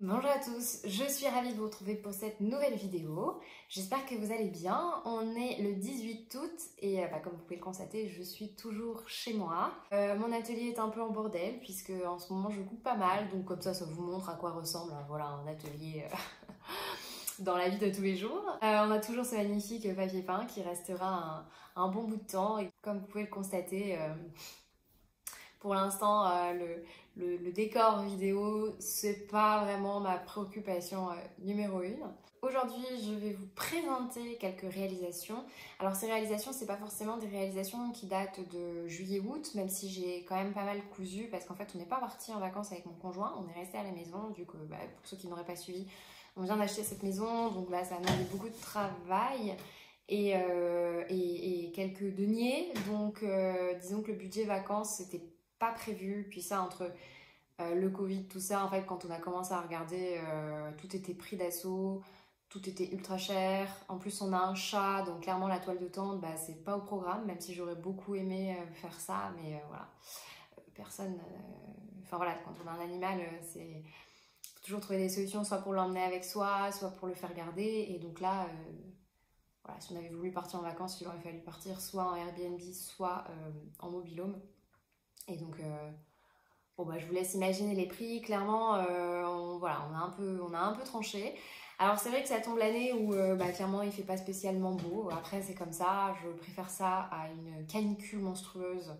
Bonjour à tous, je suis ravie de vous retrouver pour cette nouvelle vidéo. J'espère que vous allez bien. On est le 18 août et comme vous pouvez le constater, je suis toujours chez moi. Mon atelier est un peu en bordel puisque en ce moment je coupe pas mal, donc comme ça vous montre à quoi ressemble voilà, un atelier dans la vie de tous les jours. On a toujours ce magnifique papier peint qui restera un bon bout de temps et comme vous pouvez le constater, pour l'instant, le décor vidéo, c'est pas vraiment ma préoccupation numéro une. Aujourd'hui, je vais vous présenter quelques réalisations. Alors ces réalisations, c'est pas forcément des réalisations qui datent de juillet-août, même si j'ai quand même pas mal cousu, parce qu'en fait, on n'est pas parti en vacances avec mon conjoint, on est resté à la maison. Du coup, pour ceux qui n'auraient pas suivi, on vient d'acheter cette maison, donc ça a demandé beaucoup de travail. Et quelques deniers, donc disons que le budget vacances c'était pas prévu, puis ça entre le Covid, tout ça, en fait quand on a commencé à regarder, tout était pris d'assaut, tout était ultra cher, en plus on a un chat, donc clairement la toile de tente, c'est pas au programme, même si j'aurais beaucoup aimé faire ça, mais voilà, personne, enfin voilà, quand on a un animal, c'est faut toujours trouver des solutions, soit pour l'emmener avec soi, soit pour le faire garder, et donc là, voilà, si on avait voulu partir en vacances, il aurait fallu partir soit en Airbnb, soit en mobil-home. Et donc, je vous laisse imaginer les prix. Clairement, voilà, on a un peu tranché. Alors c'est vrai que ça tombe l'année où clairement il fait pas spécialement beau. Après c'est comme ça, je préfère ça à une canicule monstrueuse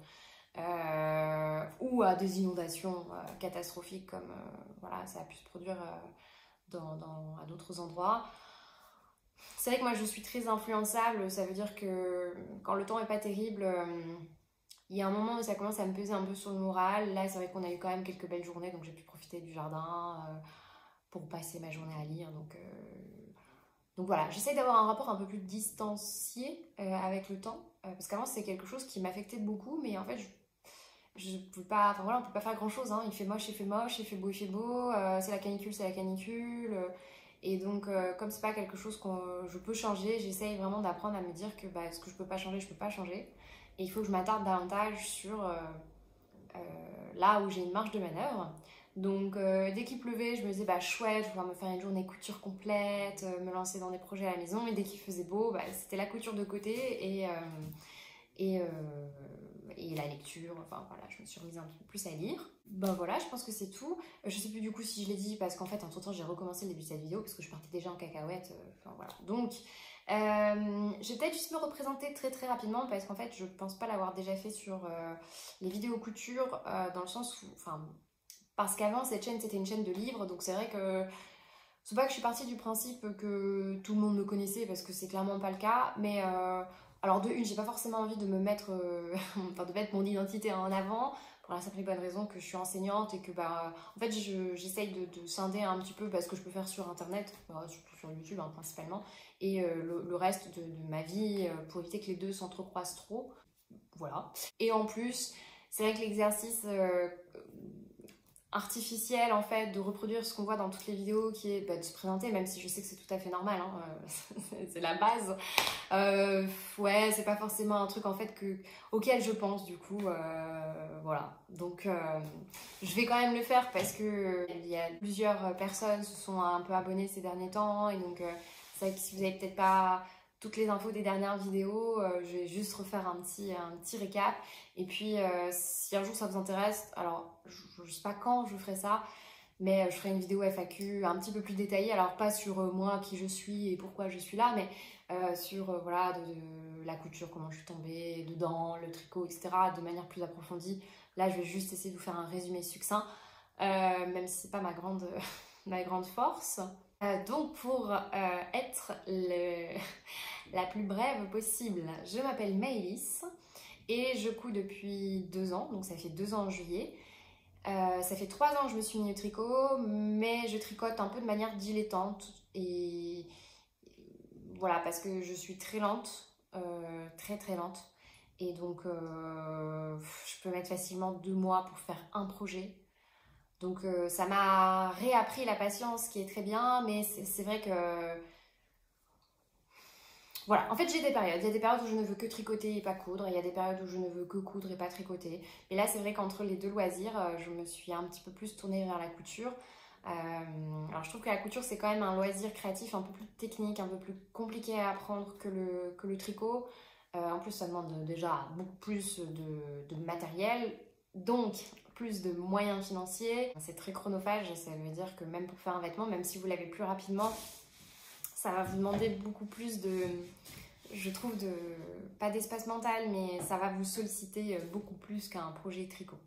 ou à des inondations catastrophiques comme voilà, ça a pu se produire à d'autres endroits. C'est vrai que moi je suis très influençable, ça veut dire que quand le temps est pas terrible, il y a un moment où ça commence à me peser un peu sur le moral. Là c'est vrai qu'on a eu quand même quelques belles journées, donc j'ai pu profiter du jardin pour passer ma journée à lire. Donc voilà, j'essaie d'avoir un rapport un peu plus distancié avec le temps, parce qu'avant c'est quelque chose qui m'affectait beaucoup, mais en fait je peux pas, enfin voilà, on peut pas faire grand chose, hein. Il fait moche, il fait moche, il fait beau, c'est la canicule, c'est la canicule. Et donc, comme c'est pas quelque chose que je peux changer, j'essaye vraiment d'apprendre à me dire que ce que je peux pas changer, je peux pas changer. Et il faut que je m'attarde davantage sur là où j'ai une marge de manœuvre. Donc, dès qu'il pleuvait, je me disais, chouette, je vais pouvoir me faire une journée couture complète, me lancer dans des projets à la maison. Et dès qu'il faisait beau, c'était la couture de côté et, et la lecture, enfin voilà, je me suis remise un petit peu plus à lire. Voilà, je pense que c'est tout. Je sais plus du coup si je l'ai dit parce qu'en fait entre temps j'ai recommencé le début de cette vidéo parce que je partais déjà en cacahuète, enfin voilà. Donc je vais peut-être juste me représenter très très rapidement parce qu'en fait je pense pas l'avoir déjà fait sur les vidéos couture dans le sens où, enfin, parce qu'avant cette chaîne c'était une chaîne de livres, donc c'est vrai que c'est pas que je suis partie du principe que tout le monde me connaissait parce que c'est clairement pas le cas, mais alors de une, j'ai pas forcément envie de me mettre, enfin de mettre mon identité en avant pour la simple et bonne raison que je suis enseignante et que en fait j'essaye de scinder un petit peu ce que je peux faire sur internet, surtout sur YouTube principalement, et le reste de ma vie pour éviter que les deux s'entrecroisent trop, voilà. Et en plus, c'est vrai que l'exercice artificielle en fait de reproduire ce qu'on voit dans toutes les vidéos qui est de se présenter, même si je sais que c'est tout à fait normal, hein, c'est la base, ouais, c'est pas forcément un truc en fait auquel je pense du coup, voilà, donc je vais quand même le faire parce que il y a plusieurs personnes se sont un peu abonnées ces derniers temps et donc c'est vrai que si vous avez peut-être pas toutes les infos des dernières vidéos, je vais juste refaire un petit récap. Et puis, si un jour ça vous intéresse, alors je ne sais pas quand je ferai ça, mais je ferai une vidéo FAQ un petit peu plus détaillée. Alors, pas sur moi, qui je suis et pourquoi je suis là, mais sur voilà, de la couture, comment je suis tombée dedans, le tricot, etc. de manière plus approfondie. Là, je vais juste essayer de vous faire un résumé succinct, même si c'est pas ma grande, ma grande force. Donc pour être la plus brève possible, je m'appelle Maëlys et je couds depuis 2 ans, donc ça fait 2 ans en juillet. Ça fait 3 ans que je me suis mis au tricot, mais je tricote un peu de manière dilettante et voilà, parce que je suis très lente, très très lente, et donc je peux mettre facilement 2 mois pour faire un projet. Donc ça m'a réappris la patience, qui est très bien, mais c'est vrai que voilà, en fait j'ai des périodes. Il y a des périodes où je ne veux que tricoter et pas coudre, et il y a des périodes où je ne veux que coudre et pas tricoter. Et là c'est vrai qu'entre les deux loisirs, je me suis un petit peu plus tournée vers la couture. Alors je trouve que la couture c'est quand même un loisir créatif un peu plus technique, un peu plus compliqué à apprendre que le tricot. En plus ça demande déjà beaucoup plus de matériel, donc plus de moyens financiers. C'est très chronophage, ça veut dire que même pour faire un vêtement, même si vous l'avez plus rapidement, ça va vous demander beaucoup plus je trouve, pas d'espace mental, mais ça va vous solliciter beaucoup plus qu'un projet tricot,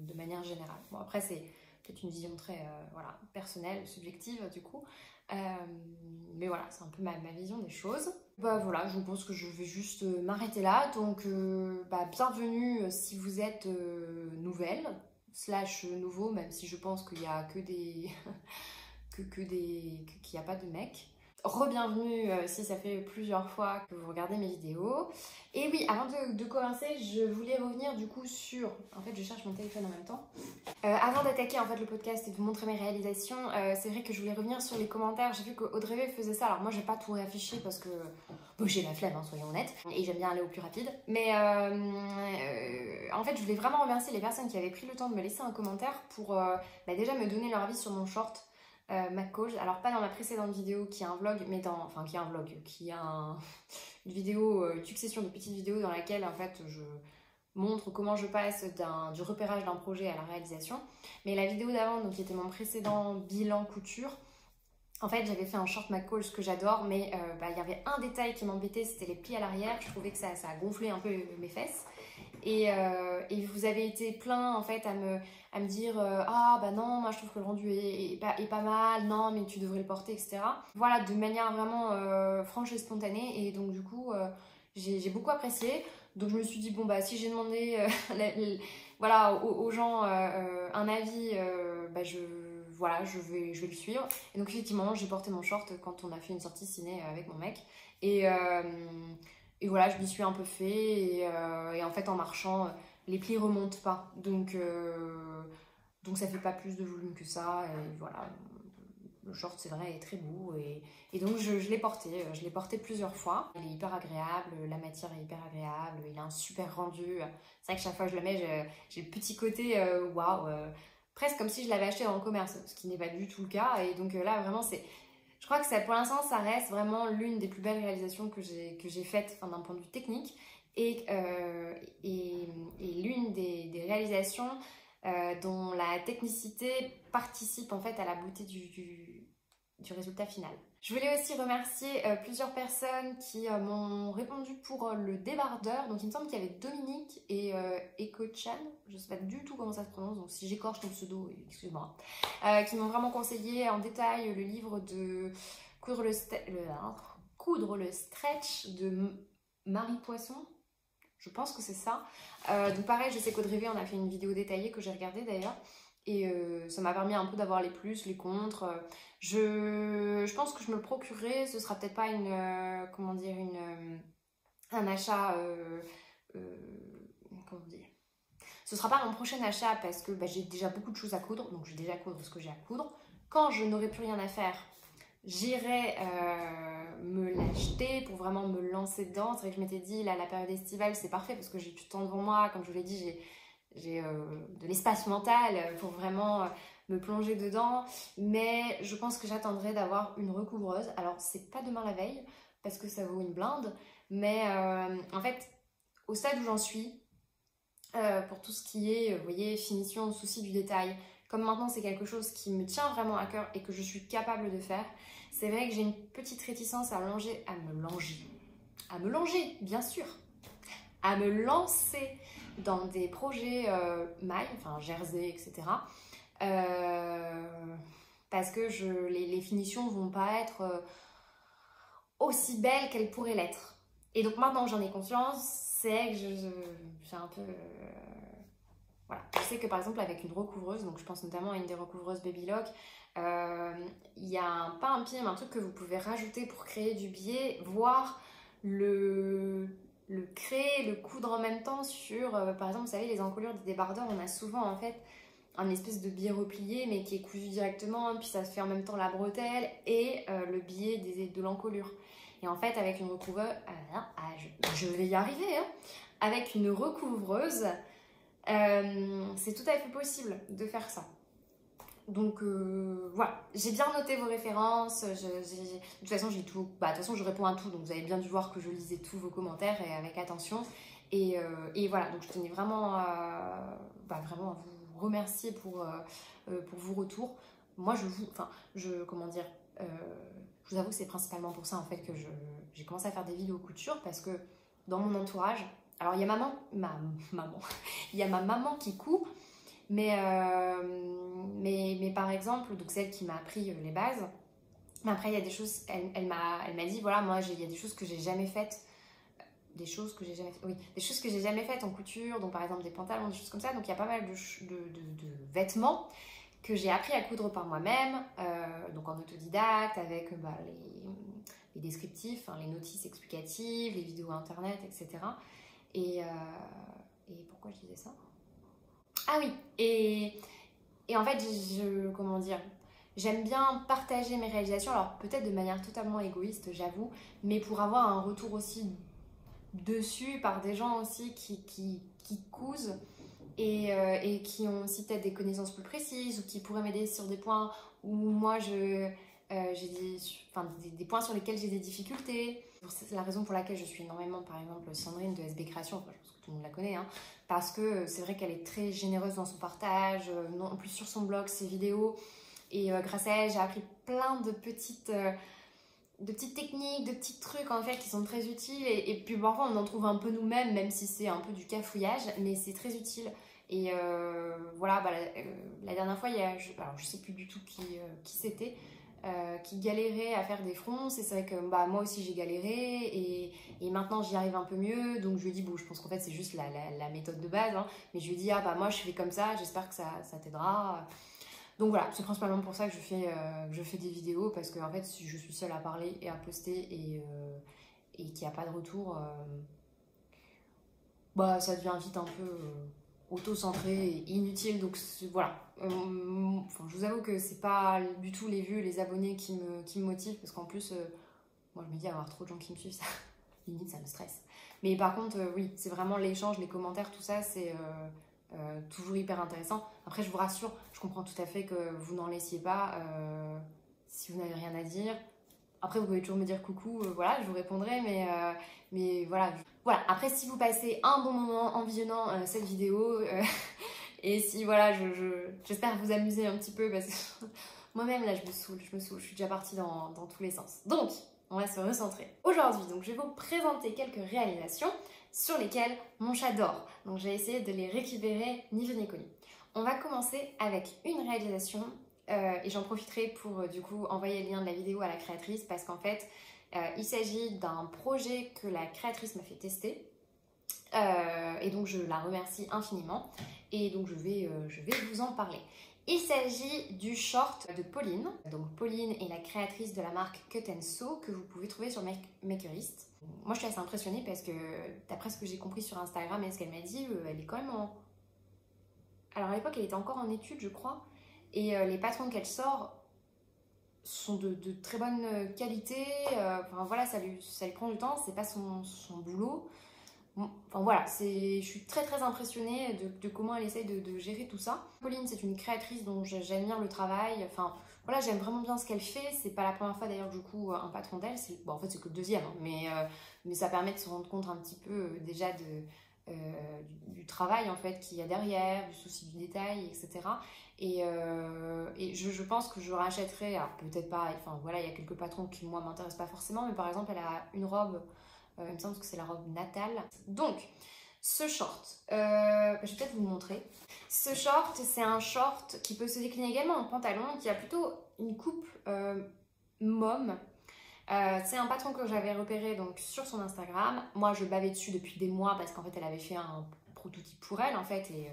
de manière générale. Bon, après, c'est peut-être une vision très voilà, personnelle, subjective, du coup. Mais voilà, c'est un peu ma vision des choses. Bah voilà, je pense que je vais juste m'arrêter là. Donc, bienvenue si vous êtes nouvelle, / nouveau, même si je pense qu'il y a que des... qu'il n'y a pas de mecs. Re-bienvenue si ça fait plusieurs fois que vous regardez mes vidéos. Et oui, avant de commencer, je voulais revenir du coup sur... En fait, je cherche mon téléphone en même temps. Avant d'attaquer en fait le podcast et de vous montrer mes réalisations, c'est vrai que je voulais revenir sur les commentaires. J'ai vu qu'Audrey faisait ça. Alors moi, je vais pas tout réafficher parce que bon, j'ai la flemme, hein, soyons honnêtes. Et j'aime bien aller au plus rapide. Mais en fait, je voulais vraiment remercier les personnes qui avaient pris le temps de me laisser un commentaire pour déjà me donner leur avis sur mon short. McCall, alors pas dans ma précédente vidéo qui est un vlog, mais qui a une vidéo, une succession de petites vidéos dans laquelle en fait je montre comment je passe du repérage d'un projet à la réalisation. Mais la vidéo d'avant, donc qui était mon précédent bilan couture, en fait j'avais fait un short McCall que j'adore, mais il y avait un détail qui m'embêtait, c'était les plis à l'arrière. Je trouvais que ça a gonflé un peu mes fesses. Et vous avez été plein en fait à me dire ah bah non, moi je trouve que le rendu est pas mal, non mais tu devrais le porter, etc. Voilà, de manière vraiment franche et spontanée. Et donc du coup j'ai beaucoup apprécié. Donc je me suis dit bon bah si j'ai demandé voilà, aux gens un avis, je vais le suivre. Et donc effectivement j'ai porté mon short quand on a fait une sortie ciné avec mon mec. Et voilà, je m'y suis un peu fait et en fait en marchant, les plis remontent pas. Donc ça fait pas plus de volume que ça. Et voilà, le short c'est vrai est très beau et donc je l'ai porté. Je l'ai porté plusieurs fois. Il est hyper agréable, la matière est hyper agréable, il a un super rendu. C'est vrai que chaque fois que je le mets, j'ai le petit côté waouh, presque comme si je l'avais acheté dans le commerce, ce qui n'est pas du tout le cas. Et donc là vraiment je crois que pour l'instant, ça reste vraiment l'une des plus belles réalisations que j'ai faites d'un point de vue technique et l'une des réalisations dont la technicité participe en fait à la beauté du résultat final. Je voulais aussi remercier plusieurs personnes qui m'ont répondu pour le débardeur. Donc il me semble qu'il y avait Dominique et Eko-chan, je ne sais pas du tout comment ça se prononce, donc si j'écorche ton pseudo, excuse-moi, qui m'ont vraiment conseillé en détail le livre de Coudre le stretch de Marie Poisson. Je pense que c'est ça. Donc pareil, je sais qu'Audrey V en a fait une vidéo détaillée que j'ai regardée d'ailleurs. Et ça m'a permis un peu d'avoir les plus, les contre. Je pense que je me le procurerai. Ce sera peut-être pas un achat. Comment dire, ce sera pas mon prochain achat parce que j'ai déjà beaucoup de choses à coudre. Donc je vais déjà coudre ce que j'ai à coudre. Quand je n'aurai plus rien à faire, j'irai me l'acheter pour vraiment me lancer dedans. C'est vrai que je m'étais dit, là, la période estivale, c'est parfait parce que j'ai du temps devant moi. Comme je vous l'ai dit, j'ai de l'espace mental pour vraiment me plonger dedans. Mais je pense que j'attendrai d'avoir une recouvreuse. Alors, c'est pas demain la veille parce que ça vaut une blinde. Mais en fait, au stade où j'en suis, pour tout ce qui est, vous voyez, finition, souci du détail, comme maintenant c'est quelque chose qui me tient vraiment à cœur et que je suis capable de faire, c'est vrai que j'ai une petite réticence à me bien sûr, à me lancer dans des projets mailles, enfin jersey, etc. Parce que les finitions vont pas être aussi belles qu'elles pourraient l'être. Et donc maintenant j'en ai conscience, c'est que j'ai un peu... voilà. Je sais que par exemple avec une recouvreuse, donc je pense notamment à une des recouvreuses Babylock, il y a pas un pied mais un truc que vous pouvez rajouter pour créer du biais, voire le créer, le coudre en même temps sur, par exemple, vous savez, les encolures des débardeurs, on a souvent en fait un espèce de biais replié mais qui est cousu directement, puis ça se fait en même temps la bretelle et le biais de l'encolure. Et en fait, avec une recouvreuse, je vais y arriver, hein, avec une recouvreuse, c'est tout à fait possible de faire ça. Donc voilà, j'ai bien noté vos références. De toute façon, j'ai tout. Bah, de toute façon, je réponds à tout. Donc vous avez bien dû voir que je lisais tous vos commentaires et avec attention. Et voilà, donc je tenais vraiment, vraiment à vous remercier pour vos retours. Moi, comment dire, je vous avoue que c'est principalement pour ça en fait que j'ai commencé à faire des vidéos couture parce que dans mon entourage, alors il y a maman, il y a ma maman qui coud. Mais par exemple, donc celle qui m'a appris les bases, mais après il y a des choses, elle m'a dit, voilà, moi il y a des choses que j'ai jamais faites, des choses que j'ai jamais faites, oui, des choses que j'ai jamais faites en couture, donc par exemple des pantalons, des choses comme ça, donc il y a pas mal de vêtements que j'ai appris à coudre par moi-même, donc en autodidacte, avec les descriptifs, hein, les notices explicatives, les vidéos internet, etc. Et pourquoi je disais ça? Ah oui, et en fait, comment dire, j'aime bien partager mes réalisations, alors peut-être de manière totalement égoïste, j'avoue, mais pour avoir un retour aussi dessus par des gens aussi qui cousent et qui ont aussi peut-être des connaissances plus précises ou qui pourraient m'aider sur des points où moi j'ai des points sur lesquels j'ai des difficultés. C'est la raison pour laquelle je suis énormément, par exemple, Sandrine de SB Création, enfin, je pense que tout le monde la connaît, hein, parce que c'est vrai qu'elle est très généreuse dans son partage, en plus sur son blog, ses vidéos, et grâce à elle, j'ai appris plein de petites techniques, de petits trucs en fait qui sont très utiles, et puis parfois on en trouve un peu nous-mêmes, même si c'est un peu du cafouillage, mais c'est très utile. Et voilà, la dernière fois, alors je sais plus du tout qui c'était, qui galérait à faire des fronces, et c'est vrai que moi aussi j'ai galéré, et maintenant j'y arrive un peu mieux, donc je lui ai dit, bon, je pense qu'en fait c'est juste la méthode de base, hein, mais je lui ai dit, moi je fais comme ça, j'espère que ça t'aidera. Donc voilà, c'est principalement pour ça que je fais des vidéos, parce que en fait si je suis seule à parler et à poster et qu'il n'y a pas de retour, ça devient vite un peu auto-centré et inutile, donc voilà. Je vous avoue que c'est pas du tout les vues, les abonnés qui me motivent, parce qu'en plus, moi je me dis, avoir trop de gens qui me suivent, ça, limite ça me stresse. Mais par contre, oui, c'est vraiment l'échange, les commentaires, tout ça, c'est toujours hyper intéressant. Après, je vous rassure, je comprends tout à fait que vous n'en laissiez pas si vous n'avez rien à dire. Après, vous pouvez toujours me dire coucou, voilà, je vous répondrai, mais voilà. Voilà, après, si vous passez un bon moment en visionnant cette vidéo, et si, voilà, j'espère vous amuser un petit peu, parce que moi-même, là, je me saoule, je suis déjà partie dans tous les sens. Donc, on va se recentrer. Aujourd'hui, donc, je vais vous présenter quelques réalisations sur lesquelles mon chat dort. Donc, je vais essayer de les récupérer ni vu ni connu. On va commencer avec une réalisation, et j'en profiterai pour, du coup, envoyer le lien de la vidéo à la créatrice, parce qu'en fait, il s'agit d'un projet que la créatrice m'a fait tester, et donc je la remercie infiniment, et donc je vais vous en parler. Il s'agit du short de Pauline. Donc Pauline est la créatrice de la marque Cut & Sew, que vous pouvez trouver sur Makerist. Moi je suis assez impressionnée parce que d'après ce que j'ai compris sur Instagram et ce qu'elle m'a dit, elle est quand même en... Alors à l'époque elle était encore en études, je crois, et les patrons qu'elle sort sont de très bonne qualité, enfin voilà, ça lui prend du temps, c'est pas son boulot. Enfin voilà, je suis très très impressionnée de comment elle essaye de gérer tout ça. Pauline, c'est une créatrice dont j'admire le travail, enfin voilà, j'aime vraiment bien ce qu'elle fait. C'est pas la première fois d'ailleurs, du coup, un patron d'elle, bon, en fait c'est que le deuxième, hein, mais ça permet de se rendre compte un petit peu déjà du travail en fait qu'il y a derrière, du souci du détail, etc. Et je pense que je rachèterai, alors peut-être pas, enfin voilà, il y a quelques patrons qui moi m'intéressent pas forcément, mais par exemple elle a une robe, il me semble que c'est la robe natale. Donc ce short, je vais peut-être vous montrer. Ce short, c'est un short qui peut se décliner également en pantalon, qui a plutôt une coupe môme. C'est un patron que j'avais repéré donc sur son Instagram. Moi je bavais dessus depuis des mois parce qu'en fait elle avait fait un prototype pour elle en fait, et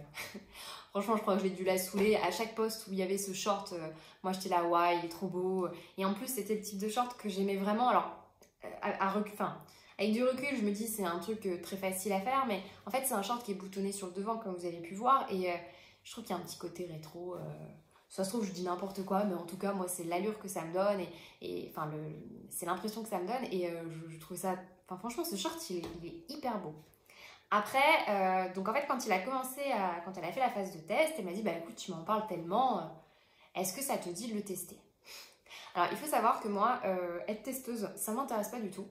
franchement je crois que j'ai dû la saouler à chaque post où il y avait ce short. Moi j'étais là, ouais il est trop beau, et en plus c'était le type de short que j'aimais vraiment. Alors avec du recul je me dis c'est un truc très facile à faire, mais en fait c'est un short qui est boutonné sur le devant comme vous avez pu voir, et je trouve qu'il y a un petit côté rétro. Ça se trouve, je dis n'importe quoi, mais en tout cas, moi, c'est l'allure que ça me donne, et enfin, c'est l'impression que ça me donne, et je trouve ça... Enfin, franchement, ce short, il est hyper beau. Après, donc en fait, quand elle a fait la phase de test, elle m'a dit, bah écoute, tu m'en parles tellement, Est-ce que ça te dit de le tester? Alors, il faut savoir que moi, être testeuse, ça ne m'intéresse pas du tout.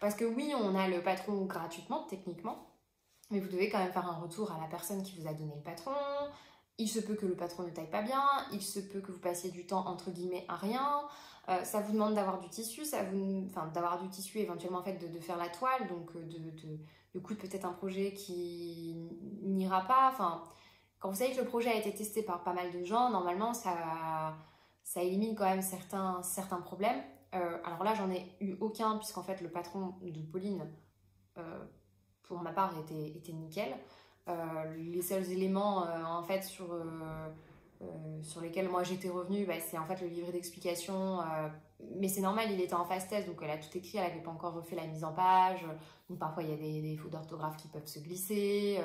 Parce que oui, on a le patron gratuitement, techniquement, mais vous devez quand même faire un retour à la personne qui vous a donné le patron. Il se peut que le patron ne taille pas bien, il se peut que vous passiez du temps entre guillemets à rien. Ça vous demande d'avoir du tissu, d'avoir du tissu éventuellement en fait de faire la toile, donc du coup peut-être un projet qui n'ira pas. Enfin, quand vous savez que le projet a été testé par pas mal de gens, normalement ça élimine quand même certains problèmes. Alors là, j'en ai eu aucun, puisqu'en fait, le patron de Pauline, pour ma part, était nickel. Les seuls éléments, en fait, sur lesquels moi j'étais revenue, bah, c'est en fait le livret d'explication. Mais c'est normal, il était en phase test, donc elle a tout écrit, elle n'avait pas encore refait la mise en page. Donc parfois, il y a des fautes d'orthographe qui peuvent se glisser,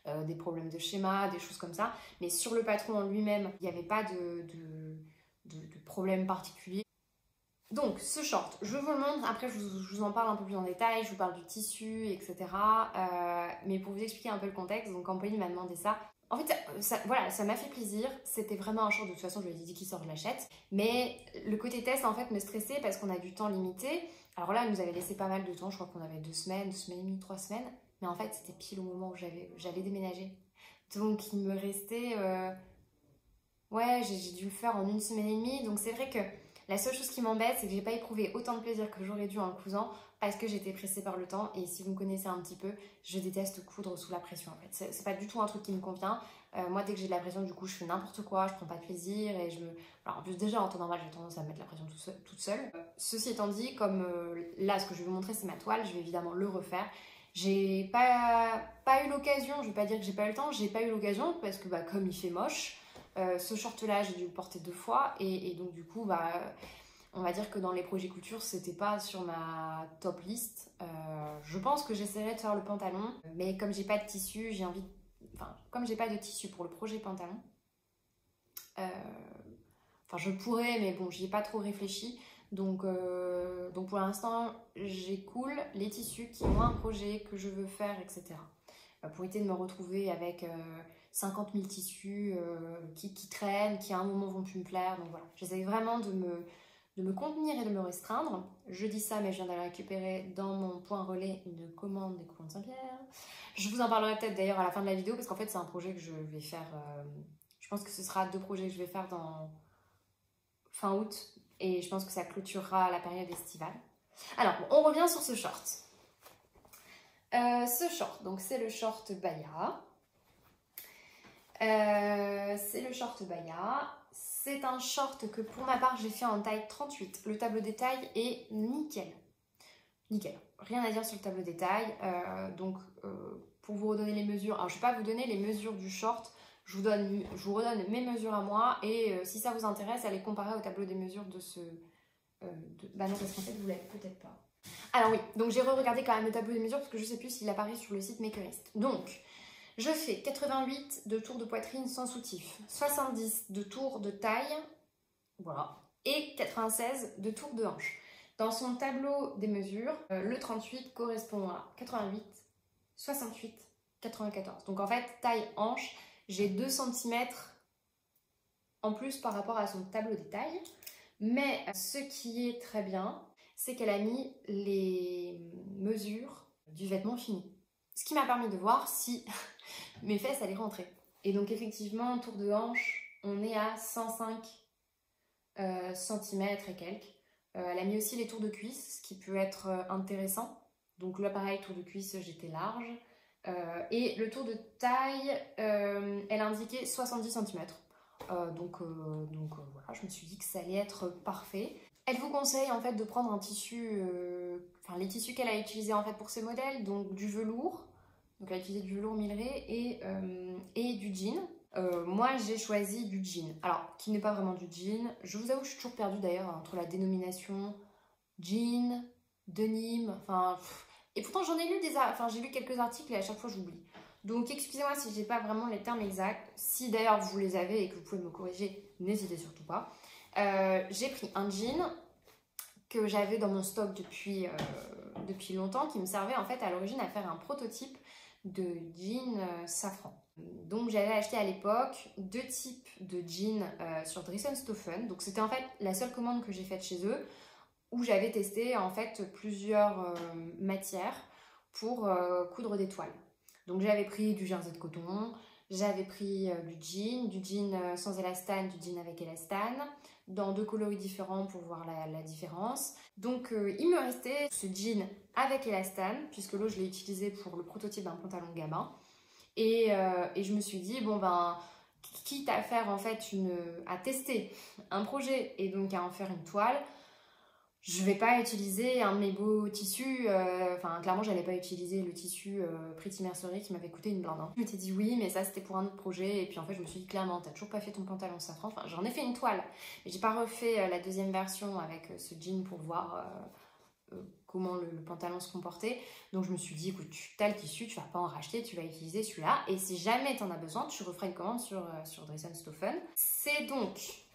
des problèmes de schéma, des choses comme ça. Mais sur le patron en lui-même, il n'y avait pas de problème particulier. Donc, ce short, je vous le montre, après je vous en parle un peu plus en détail, je vous parle du tissu, etc. Mais pour vous expliquer un peu le contexte, donc quand Pauline m'a demandé ça, en fait, voilà, ça m'a fait plaisir, c'était vraiment un short, de toute façon je lui ai dit qu'il sort, je l'achète. Mais le côté test, en fait, me stressait parce qu'on a du temps limité. Alors là, elle nous avait laissé pas mal de temps, je crois qu'on avait 2 semaines, 2 semaines et demie, 3 semaines. Mais en fait, c'était pile au moment où j'allais déménager. Donc, il me restait... Ouais, j'ai dû le faire en 1 semaine et demie, donc c'est vrai que la seule chose qui m'embête, c'est que j'ai pas éprouvé autant de plaisir que j'aurais dû en le cousant parce que j'étais pressée par le temps. Et si vous me connaissez un petit peu, je déteste coudre sous la pression en fait. C'est pas du tout un truc qui me convient. Moi, dès que j'ai de la pression, du coup, je fais n'importe quoi, je prends pas de plaisir et je me... Alors en plus, déjà en temps normal, j'ai tendance à mettre la pression toute seule. Ceci étant dit, comme là, ce que je vais vous montrer, c'est ma toile, je vais évidemment le refaire. J'ai pas eu l'occasion, je vais pas dire que j'ai pas eu le temps, j'ai pas eu l'occasion parce que comme il fait moche. Ce short là j'ai dû le porter 2 fois et donc du coup on va dire que dans les projets couture c'était pas sur ma top liste. Je pense que j'essaierai de faire le pantalon, mais comme j'ai pas de tissu, comme j'ai pas de tissu pour le projet pantalon, je pourrais, mais bon, j'y ai pas trop réfléchi. Donc pour l'instant j'écoule les tissus qui ont un projet que je veux faire, etc. Pour éviter de me retrouver avec 50 000 tissus qui traînent, qui à un moment vont plus me plaire. Donc voilà, j'essaie vraiment de me contenir et de me restreindre. Je dis ça, mais je viens d'aller récupérer dans mon point relais une commande des coupons de Saint-Pierre. Je vous en parlerai peut-être d'ailleurs à la fin de la vidéo, parce qu'en fait c'est un projet que je vais faire, je pense que ce sera 2 projets que je vais faire dans fin août, et je pense que ça clôturera la période estivale. Alors, on revient sur ce short. Ce short, donc c'est le short Baya. C'est le short Baya. C'est un short que pour ma part j'ai fait en taille 38. Le tableau des tailles est nickel. Nickel. Rien à dire sur le tableau des tailles. Pour vous redonner les mesures, alors je ne vais pas vous donner les mesures du short. Je vous redonne mes mesures à moi et si ça vous intéresse, allez comparer au tableau des mesures de ce... Bah non, parce qu'en fait vous l'avez peut-être pas. Alors oui, donc j'ai re-regardé quand même le tableau des mesures parce que je sais plus s'il apparaît sur le site Makerist. Donc, je fais 88 de tours de poitrine sans soutif, 70 de tours de taille, voilà, et 96 de tours de hanche. Dans son tableau des mesures, le 38 correspond à 88, 68, 94. Donc en fait, taille hanche, j'ai 2 cm en plus par rapport à son tableau des tailles. Mais ce qui est très bien, c'est qu'elle a mis les mesures du vêtement fini. Ce qui m'a permis de voir si mes fesses allaient rentrer. Et donc effectivement, tour de hanche, on est à 105 cm et quelques. Elle a mis aussi les tours de cuisse, ce qui peut être intéressant. Donc là pareil, tour de cuisse, j'étais large. Et le tour de taille, elle a indiqué 70 cm. Donc voilà, je me suis dit que ça allait être parfait. Elle vous conseille en fait de prendre un tissu, les tissus qu'elle a utilisés en fait pour ces modèles, donc du velours, donc elle a utilisé du velours Milleray et du jean. Moi j'ai choisi du jean, alors qui n'est pas vraiment du jean. Je vous avoue que je suis toujours perdue d'ailleurs entre la dénomination jean, denim, et pourtant j'en ai lu j'ai lu quelques articles et à chaque fois j'oublie. Donc excusez-moi si j'ai pas vraiment les termes exacts. Si d'ailleurs vous les avez et que vous pouvez me corriger, n'hésitez surtout pas. J'ai pris un jean que j'avais dans mon stock depuis longtemps, qui me servait en fait à l'origine à faire un prototype de jean safran. Donc j'avais acheté à l'époque 2 types de jeans sur Dressenstoffen. Donc c'était en fait la seule commande que j'ai faite chez eux, où j'avais testé en fait plusieurs matières pour coudre des toiles. Donc j'avais pris du jersey de coton, j'avais pris du jean sans élastane, du jean avec élastane, dans 2 coloris différents pour voir la différence. Donc il me restait ce jean avec élastane, puisque l'autre je l'ai utilisé pour le prototype d'un pantalon gabin. Et je me suis dit, bon ben, quitte à faire en fait à tester un projet et donc à en faire une toile, je vais pas utiliser un de mes beaux tissus, enfin clairement j'allais pas utiliser le tissu Pretty Mercerie qui m'avait coûté une blinde. Hein. Je m'étais dit oui, mais ça c'était pour un autre projet, et puis en fait je me suis dit clairement t'as toujours pas fait ton pantalon safran, enfin j'en ai fait une toile, mais j'ai pas refait la deuxième version avec ce jean pour voir comment le pantalon se comportait. Donc je me suis dit écoute, tu as le tissu, tu vas pas en racheter, tu vas utiliser celui-là, et si jamais t'en as besoin, tu referas une commande sur Dressenstoffen. C'est donc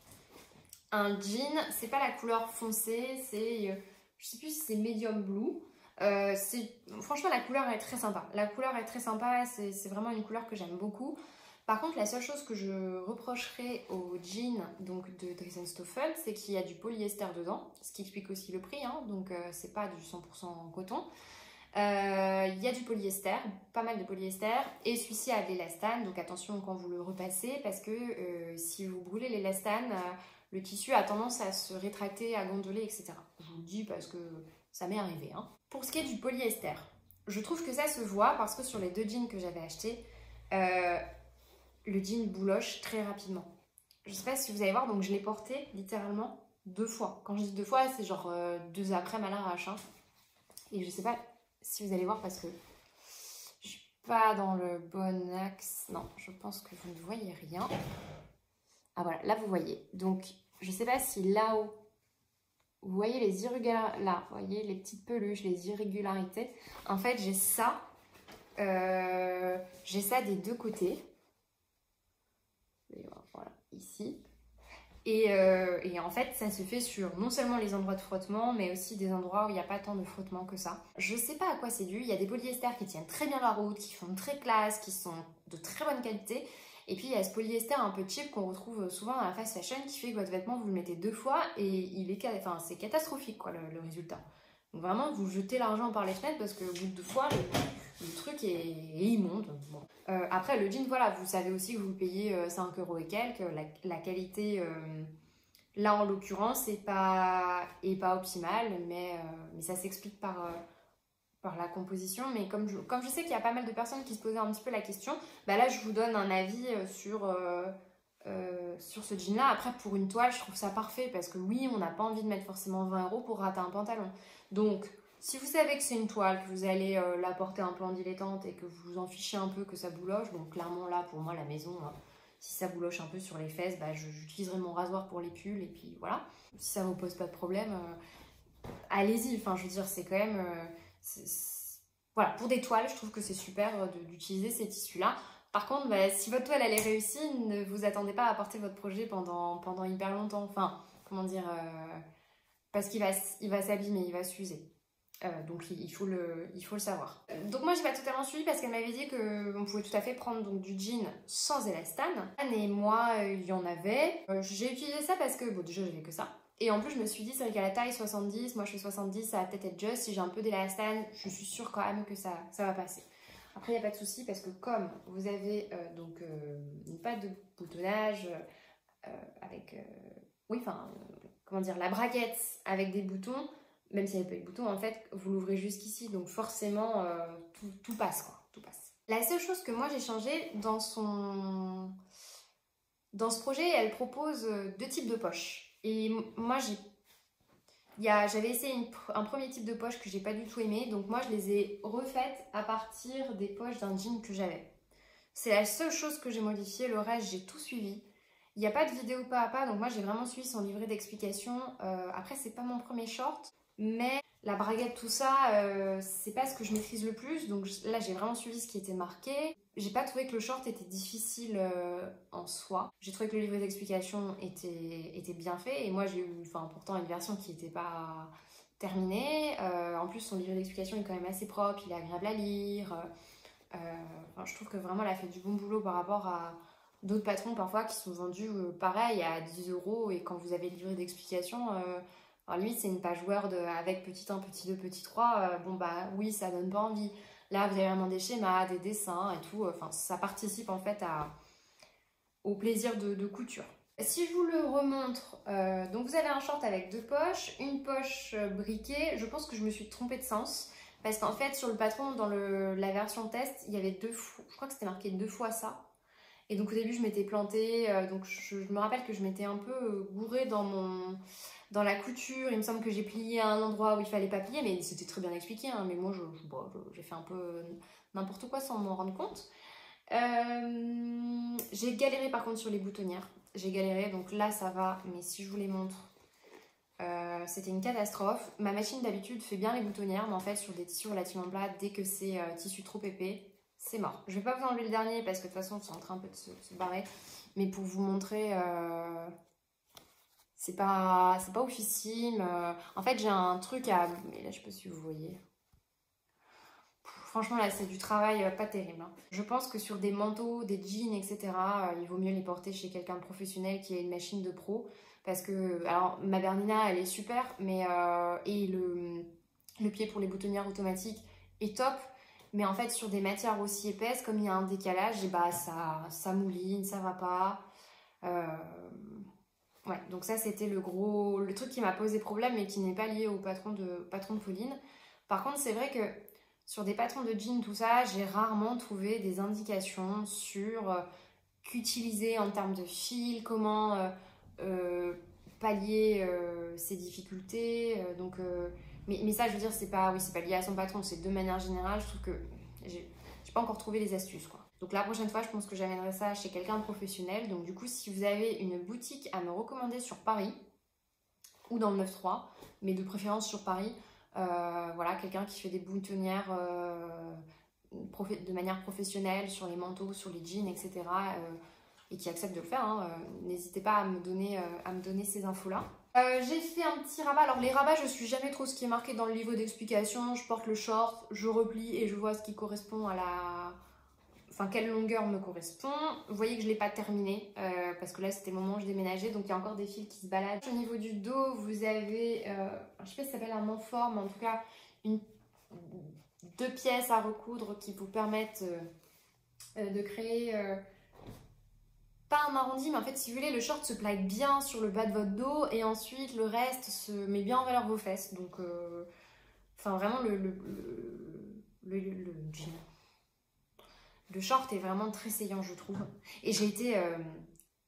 un jean, c'est pas la couleur foncée, c'est, je sais plus si c'est medium blue. Franchement la couleur est très sympa. La couleur est très sympa, c'est vraiment une couleur que j'aime beaucoup. Par contre, la seule chose que je reprocherais au jean donc, de Dressenstoffen, c'est qu'il y a du polyester dedans, ce qui explique aussi le prix, hein, donc c'est pas du 100% coton. Il y a du polyester, pas mal de polyester, et celui-ci a de l'élastane, donc attention quand vous le repassez, parce que si vous brûlez l'élastane, le tissu a tendance à se rétracter, à gondoler, etc. Je vous le dis parce que ça m'est arrivé. Hein. Pour ce qui est du polyester, je trouve que ça se voit parce que sur les 2 jeans que j'avais achetés, le jean bouloche très rapidement. Je sais pas si vous allez voir, donc je l'ai porté littéralement 2 fois. Quand je dis 2 fois, c'est genre 2 après-midi à l'arrache. Hein. Et je sais pas si vous allez voir parce que je suis pas dans le bon axe. Non, je pense que vous ne voyez rien. Ah voilà, là vous voyez. Donc je sais pas si là-haut, vous voyez les irrégularités, là, vous voyez les petites peluches, les irrégularités. En fait, j'ai ça des 2 côtés. Voilà, ici. Et en fait, ça se fait sur non seulement les endroits de frottement, mais aussi des endroits où il n'y a pas tant de frottement que ça. Je sais pas à quoi c'est dû. Il y a des polyesters qui tiennent très bien la route, qui font très classe, qui sont de très bonne qualité. Et puis il y a ce polyester un peu cheap qu'on retrouve souvent dans la fast fashion qui fait que votre vêtement vous le mettez 2 fois et c'est catastrophique quoi le résultat. Donc vraiment vous jetez l'argent par les fenêtres parce qu'au bout de 2 fois le truc est immonde. Bon. Après le jean voilà, vous savez aussi que vous le payez 5 € et quelques. La qualité là en l'occurrence est pas optimale, mais ça s'explique par la composition, mais comme je sais qu'il y a pas mal de personnes qui se posaient un petit peu la question, bah là je vous donne un avis sur ce jean là. Après pour une toile je trouve ça parfait parce que oui on n'a pas envie de mettre forcément 20 € pour rater un pantalon, donc si vous savez que c'est une toile, que vous allez la porter un peu en dilettante et que vous vous en fichez un peu que ça bouloche, donc clairement là pour moi la maison, si ça bouloche un peu sur les fesses, bah, j'utiliserai mon rasoir pour les pulls et puis voilà, si ça vous pose pas de problème, allez-y, enfin je veux dire c'est quand même... Voilà, pour des toiles, je trouve que c'est super d'utiliser ces tissus-là. Par contre, bah, si votre toile elle est réussie, ne vous attendez pas à porter votre projet pendant hyper longtemps. Enfin, comment dire, parce qu'il va s'abîmer, il va s'user. Donc il faut le savoir. Donc moi j'ai pas totalement suivi parce qu'elle m'avait dit qu'on pouvait tout à fait prendre donc, du jean sans élastane. Et moi il y en avait. J'ai utilisé ça parce que bon déjà j'avais que ça. Et en plus je me suis dit c'est vrai qu'à la taille 70, moi je fais 70, ça va peut-être être juste. Si j'ai un peu d'élastane, je suis sûre quand même que ça va passer. Après il n'y a pas de souci parce que comme vous avez une patte de boutonnage avec... oui enfin comment dire, la braguette avec des boutons, même s'il n'y a pas de boutons, en fait, vous l'ouvrez jusqu'ici, donc forcément, tout passe, quoi, tout passe. La seule chose que moi j'ai changé dans ce projet, elle propose 2 types de poches. Et moi, j'avais essayé un premier type de poche que j'ai pas du tout aimé, donc moi je les ai refaites à partir des poches d'un jean que j'avais. C'est la seule chose que j'ai modifiée, le reste j'ai tout suivi. Il n'y a pas de vidéo pas à pas, donc moi j'ai vraiment suivi son livret d'explications. Après c'est pas mon premier short, mais la braguette, tout ça, c'est pas ce que je maîtrise le plus. Donc là j'ai vraiment suivi ce qui était marqué. J'ai pas trouvé que le short était difficile en soi. J'ai trouvé que le livret d'explications était bien fait. Et moi j'ai eu pourtant une version qui n'était pas terminée. En plus son livret d'explications est quand même assez propre, il est agréable à lire. Enfin, je trouve que vraiment elle a fait du bon boulot par rapport à d'autres patrons parfois qui sont vendus pareil à 10 euros et quand vous avez le livret d'explication, alors lui c'est une page Word avec petit 1, petit 2, petit 3, bon bah oui ça donne pas envie. Là vous avez vraiment des schémas, des dessins et tout, enfin ça participe en fait au plaisir de couture. Si je vous le remontre, donc vous avez un short avec deux poches, une poche briquée, je pense que je me suis trompée de sens. Parce qu'en fait, sur le patron, dans la version test, il y avait deux fois, je crois que c'était marqué 2 fois ça. Et donc au début, je m'étais plantée, donc je me rappelle que je m'étais un peu gourée dans la couture. Il me semble que j'ai plié à un endroit où il fallait pas plier, mais c'était très bien expliqué. Hein, mais moi, j'ai fait un peu n'importe quoi sans m'en rendre compte. J'ai galéré par contre sur les boutonnières. J'ai galéré, donc là ça va, mais si je vous les montre, c'était une catastrophe. Ma machine d'habitude fait bien les boutonnières, mais en fait sur des tissus relativement plats, dès que c'est tissu trop épais, c'est mort. Je vais pas vous enlever le dernier parce que de toute façon c'est en train un peu de se barrer, mais pour vous montrer, c'est pas oufissime. En fait j'ai un truc à... Mais là je sais pas si vous voyez. Franchement là c'est du travail pas terrible. Hein. Je pense que sur des manteaux, des jeans, etc. Il vaut mieux les porter chez quelqu'un de professionnel qui a une machine de pro. Parce que, alors ma Bernina elle est super, mais et le pied pour les boutonnières automatiques est top. Mais en fait sur des matières aussi épaisses, comme il y a un décalage, et bah ça mouline, ça va pas. Ouais, donc ça c'était le truc qui m'a posé problème et qui n'est pas lié au patron de Pauline. Par contre c'est vrai que sur des patrons de jeans, tout ça, j'ai rarement trouvé des indications sur qu'utiliser en termes de fil, comment pallier ces difficultés. Mais ça, je veux dire, c'est pas lié à son patron, c'est de manière générale, je trouve que j'ai pas encore trouvé les astuces, quoi. Donc la prochaine fois, je pense que j'amènerai ça chez quelqu'un de professionnel. Donc du coup, si vous avez une boutique à me recommander sur Paris ou dans le 9-3, mais de préférence sur Paris, voilà, quelqu'un qui fait des boutonnières de manière professionnelle sur les manteaux, sur les jeans, etc. Et qui accepte de le faire, hein, n'hésitez pas à me donner ces infos-là. J'ai fait un petit rabat. Alors les rabats, je suis jamais trop ce qui est marqué dans le livre d'explication. Je porte le short, je replie et je vois ce qui correspond à la... Enfin, quelle longueur me correspond. Vous voyez que je ne l'ai pas terminé parce que là, c'était le moment où je déménageais. Donc, il y a encore des fils qui se baladent. Au niveau du dos, vous avez, je ne sais pas si ça s'appelle un manfort, mais en tout cas, 2 pièces à recoudre qui vous permettent de créer... pas un arrondi, mais en fait, si vous voulez, le short se plaque bien sur le bas de votre dos et ensuite, le reste se met bien en valeur vos fesses. Donc, enfin, vraiment, le jean. Le short est vraiment très saillant, je trouve. Et j'ai été...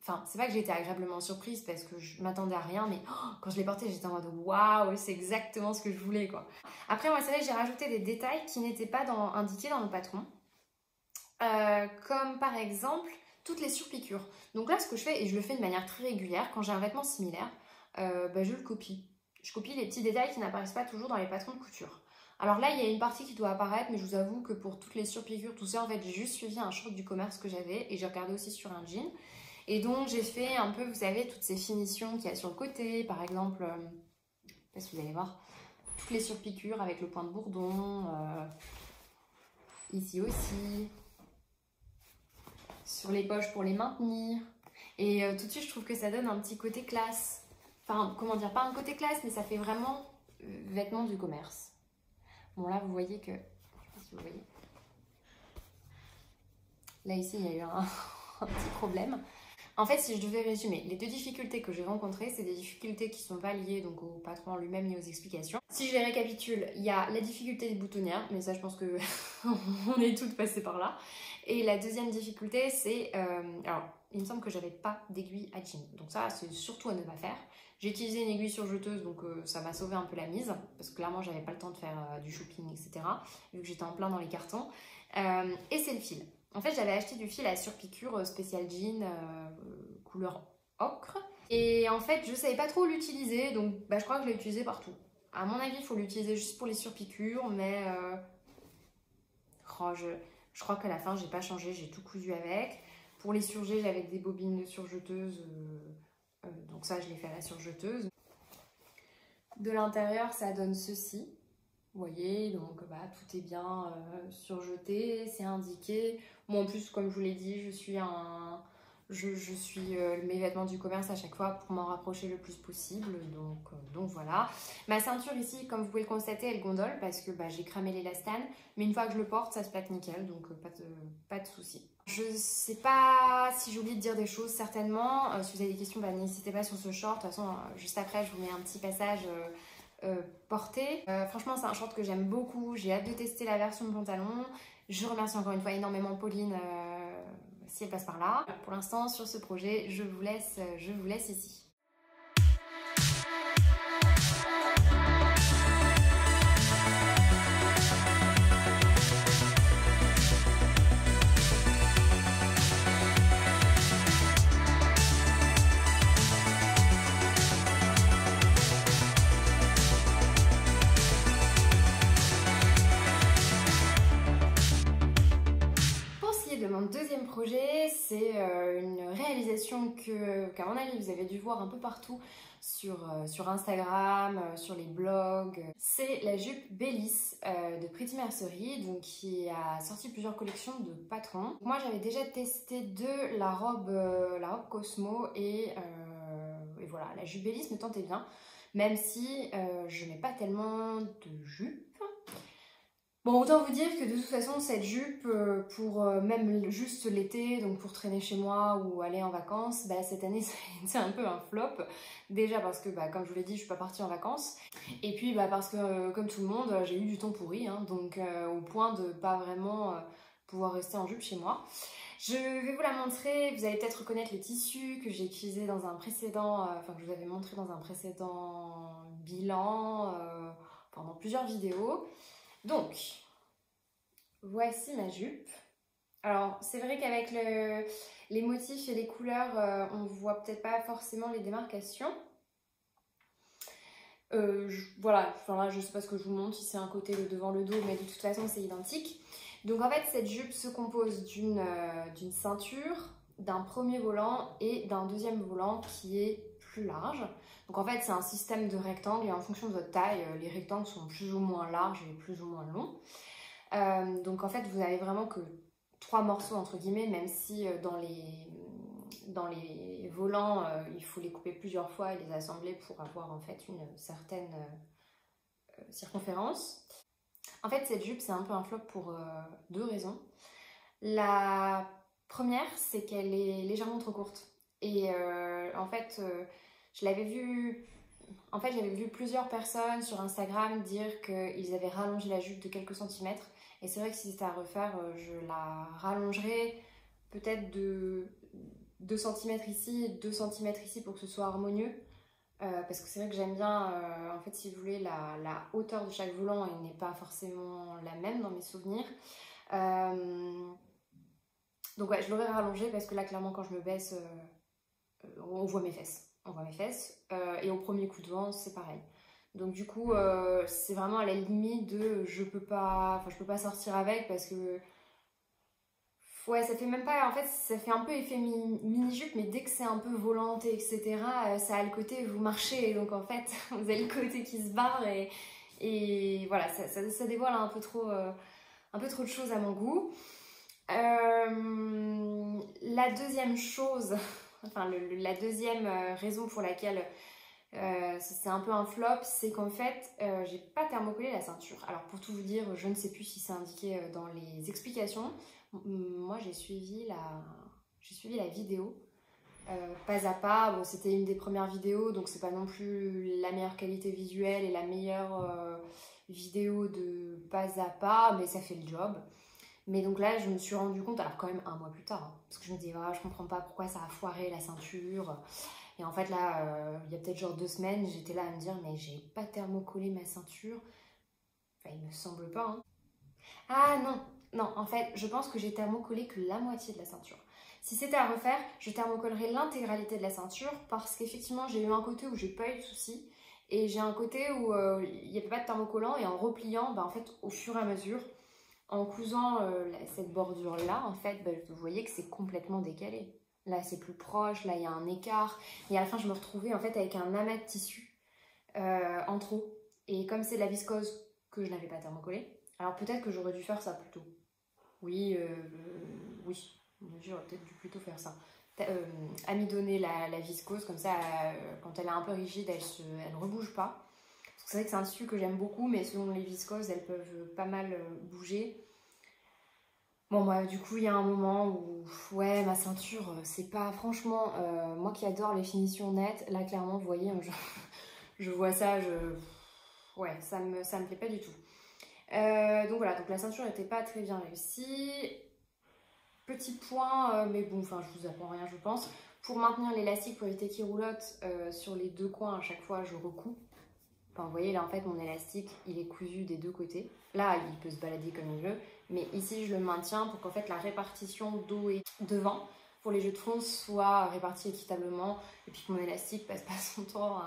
Enfin, c'est pas que j'ai été agréablement surprise parce que je m'attendais à rien, mais quand je l'ai porté, j'étais en mode waouh, c'est exactement ce que je voulais, quoi. Après, moi, c'est vrai que j'ai rajouté des détails qui n'étaient pas indiqués dans le patron. Comme par exemple, toutes les surpiqûres. Donc là, ce que je fais, et je le fais de manière très régulière, quand j'ai un vêtement similaire, je le copie. Je copie les petits détails qui n'apparaissent pas toujours dans les patrons de couture. Alors là, il y a une partie qui doit apparaître, mais je vous avoue que pour toutes les surpiqûres, tout ça, en fait, j'ai juste suivi un short du commerce que j'avais et j'ai regardé aussi sur un jean. Et donc, j'ai fait un peu, vous savez, toutes ces finitions qu'il y a sur le côté, par exemple, je sais pas si vous allez voir, toutes les surpiqûres avec le point de bourdon, ici aussi, sur les poches pour les maintenir. Et tout de suite, je trouve que ça donne un petit côté classe. Enfin, comment dire, pas un côté classe, mais ça fait vraiment vêtements du commerce. Bon, là, vous voyez que... Je sais pas si vous voyez. Là, ici, il y a eu un petit problème. En fait, si je devais résumer, les 2 difficultés que j'ai rencontrées, c'est des difficultés qui ne sont pas liées donc, au patron en lui-même ni aux explications. Si je les récapitule, il y a la difficulté des boutonnières, mais ça, je pense que on est toutes passées par là. Et la deuxième difficulté, c'est... alors, il me semble que j'avais pas d'aiguille à jean. Donc ça, c'est surtout à ne pas faire. J'ai utilisé une aiguille surjeteuse, donc ça m'a sauvé un peu la mise, parce que clairement, j'avais pas le temps de faire du shopping, etc. Vu que j'étais en plein dans les cartons. Et c'est le fil. En fait, j'avais acheté du fil à surpiqûre spécial jean, couleur ocre. Et en fait, je savais pas trop l'utiliser, donc je crois que je l'ai utilisé partout. À mon avis, il faut l'utiliser juste pour les surpiqûres, mais... je crois qu'à la fin, j'ai pas changé, j'ai tout cousu avec. Pour les surjets, j'avais des bobines de surjeteuse, donc ça, je l'ai fait à la surjeteuse. De l'intérieur, ça donne ceci. Vous voyez, donc bah, tout est bien surjeté, c'est indiqué. Moi en plus, comme je vous l'ai dit, je suis mes vêtements du commerce à chaque fois pour m'en rapprocher le plus possible. Donc voilà. Ma ceinture ici, comme vous pouvez le constater, elle gondole parce que bah, j'ai cramé l'élastane. Mais une fois que je le porte, ça se plaque nickel, donc pas de souci. Je sais pas si j'ai oublié de dire des choses, certainement. Si vous avez des questions, bah, n'hésitez pas sur ce short. De toute façon, juste après, je vous mets un petit passage porté. Franchement, c'est un short que j'aime beaucoup. J'ai hâte de tester la version de pantalon. Je remercie encore une fois énormément Pauline si elle passe par là. Pour l'instant, sur ce projet, je vous laisse ici. Mon deuxième projet, c'est une réalisation qu'à mon avis vous avez dû voir un peu partout sur Instagram, sur les blogs. C'est la jupe Bellis de Pretty Mercerie, donc qui a sorti plusieurs collections de patrons. Moi j'avais déjà testé la robe Cosmo et voilà, la jupe Bellis me tentait bien, même si je n'ai pas tellement de jupe. Bon, autant vous dire que de toute façon, cette jupe, pour même juste l'été, donc pour traîner chez moi ou aller en vacances, bah, cette année, c'est un peu un flop. Déjà parce que, bah, comme je vous l'ai dit, je suis pas partie en vacances. Et puis, bah, parce que, comme tout le monde, j'ai eu du temps pourri, hein, donc au point de pas vraiment pouvoir rester en jupe chez moi. Je vais vous la montrer, vous allez peut-être reconnaître le tissu que j'ai utilisé dans un précédent, enfin que je vous avais montré dans un précédent bilan, pendant plusieurs vidéos. Donc, voici ma jupe. Alors, c'est vrai qu'avec les motifs et les couleurs, on voit peut-être pas forcément les démarcations. Voilà, enfin là, je sais pas ce que je vous montre, si c'est un côté le devant, le dos, mais de toute façon, c'est identique. Donc en fait, cette jupe se compose d'une ceinture, d'un premier volant et d'un deuxième volant qui est plus large. Donc en fait, c'est un système de rectangles et en fonction de votre taille, les rectangles sont plus ou moins larges et plus ou moins longs. Donc en fait, vous avez vraiment que 3 morceaux entre guillemets, même si dans les volants, il faut les couper plusieurs fois et les assembler pour avoir en fait une certaine circonférence. En fait, cette jupe, c'est un peu un flop pour 2 raisons. La première, c'est qu'elle est légèrement trop courte. Et en fait, j'avais vu plusieurs personnes sur Instagram dire qu'ils avaient rallongé la jupe de quelques centimètres. Et c'est vrai que si c'était à refaire, je la rallongerais peut-être de 2 cm ici et 2 cm ici pour que ce soit harmonieux. Parce que c'est vrai que j'aime bien, en fait, si vous voulez, la hauteur de chaque volant, elle n'est pas forcément la même dans mes souvenirs. Donc ouais, je l'aurais rallongé parce que là, clairement, quand je me baisse, on voit mes fesses. On voit mes fesses. Et au premier coup de vent, c'est pareil. Donc du coup, c'est vraiment à la limite de je peux pas sortir avec parce que ouais, ça fait même pas, en fait, ça fait un peu effet mini-jupe, mais dès que c'est un peu volanté, etc., ça a le côté, vous marchez, et donc en fait, vous avez le côté qui se barre, et voilà, ça dévoile un peu trop de choses à mon goût. La deuxième chose, enfin, la deuxième raison pour laquelle c'est un peu un flop, c'est qu'en fait, j'ai pas thermocollé la ceinture. Alors, pour tout vous dire, je ne sais plus si c'est indiqué dans les explications. Moi, j'ai suivi la vidéo pas à pas. Bon, c'était une des premières vidéos, donc c'est pas non plus la meilleure qualité visuelle et la meilleure vidéo de pas à pas, mais ça fait le job. Mais donc là, je me suis rendu compte, alors quand même un mois plus tard, hein, parce que je me disais, je comprends pas pourquoi ça a foiré la ceinture. Et en fait, là, il y a peut-être genre 2 semaines, j'étais là à me dire, mais j'ai pas thermocollé ma ceinture. Enfin, il me semble pas. Hein. Ah non, en fait, je pense que j'ai thermocollé que la moitié de la ceinture. Si c'était à refaire, je thermocollerais l'intégralité de la ceinture parce qu'effectivement, j'ai eu un côté où j'ai pas eu de soucis et j'ai un côté où il n'y avait pas de thermocollant et en repliant, en fait, au fur et à mesure, en cousant cette bordure-là, en fait, vous voyez que c'est complètement décalé. Là, c'est plus proche, là, il y a un écart. Et à la fin, je me retrouvais en fait avec un amas de tissu en trop. Et comme c'est de la viscose que je n'avais pas thermocollé. Alors peut-être que j'aurais dû faire ça plus tôt. Oui, oui, j'aurais peut-être dû plutôt faire ça. Amidonner la viscose, comme ça, quand elle est un peu rigide, elle ne rebouge pas. Parce que c'est vrai que c'est un tissu que j'aime beaucoup, mais selon les viscoses, elles peuvent pas mal bouger. Bon, bah, du coup, il y a un moment où, ouais, ma ceinture, c'est pas, franchement, moi qui adore les finitions nettes, là, clairement, vous voyez, je vois ça, ouais, ça me plaît pas du tout. Donc voilà, donc la ceinture n'était pas très bien réussie. Petit point, mais bon, enfin, je vous apprends rien, je pense. Pour maintenir l'élastique, pour éviter qu'il roulotte sur les deux coins, à chaque fois, je recouds. Enfin, vous voyez, là, en fait, mon élastique, il est cousu des deux côtés. Là, il peut se balader comme il veut. Mais ici, je le maintiens pour qu'en fait, la répartition d'eau et de vent pour les jeux de fronce soit répartie équitablement. Et puis que mon élastique passe pas son temps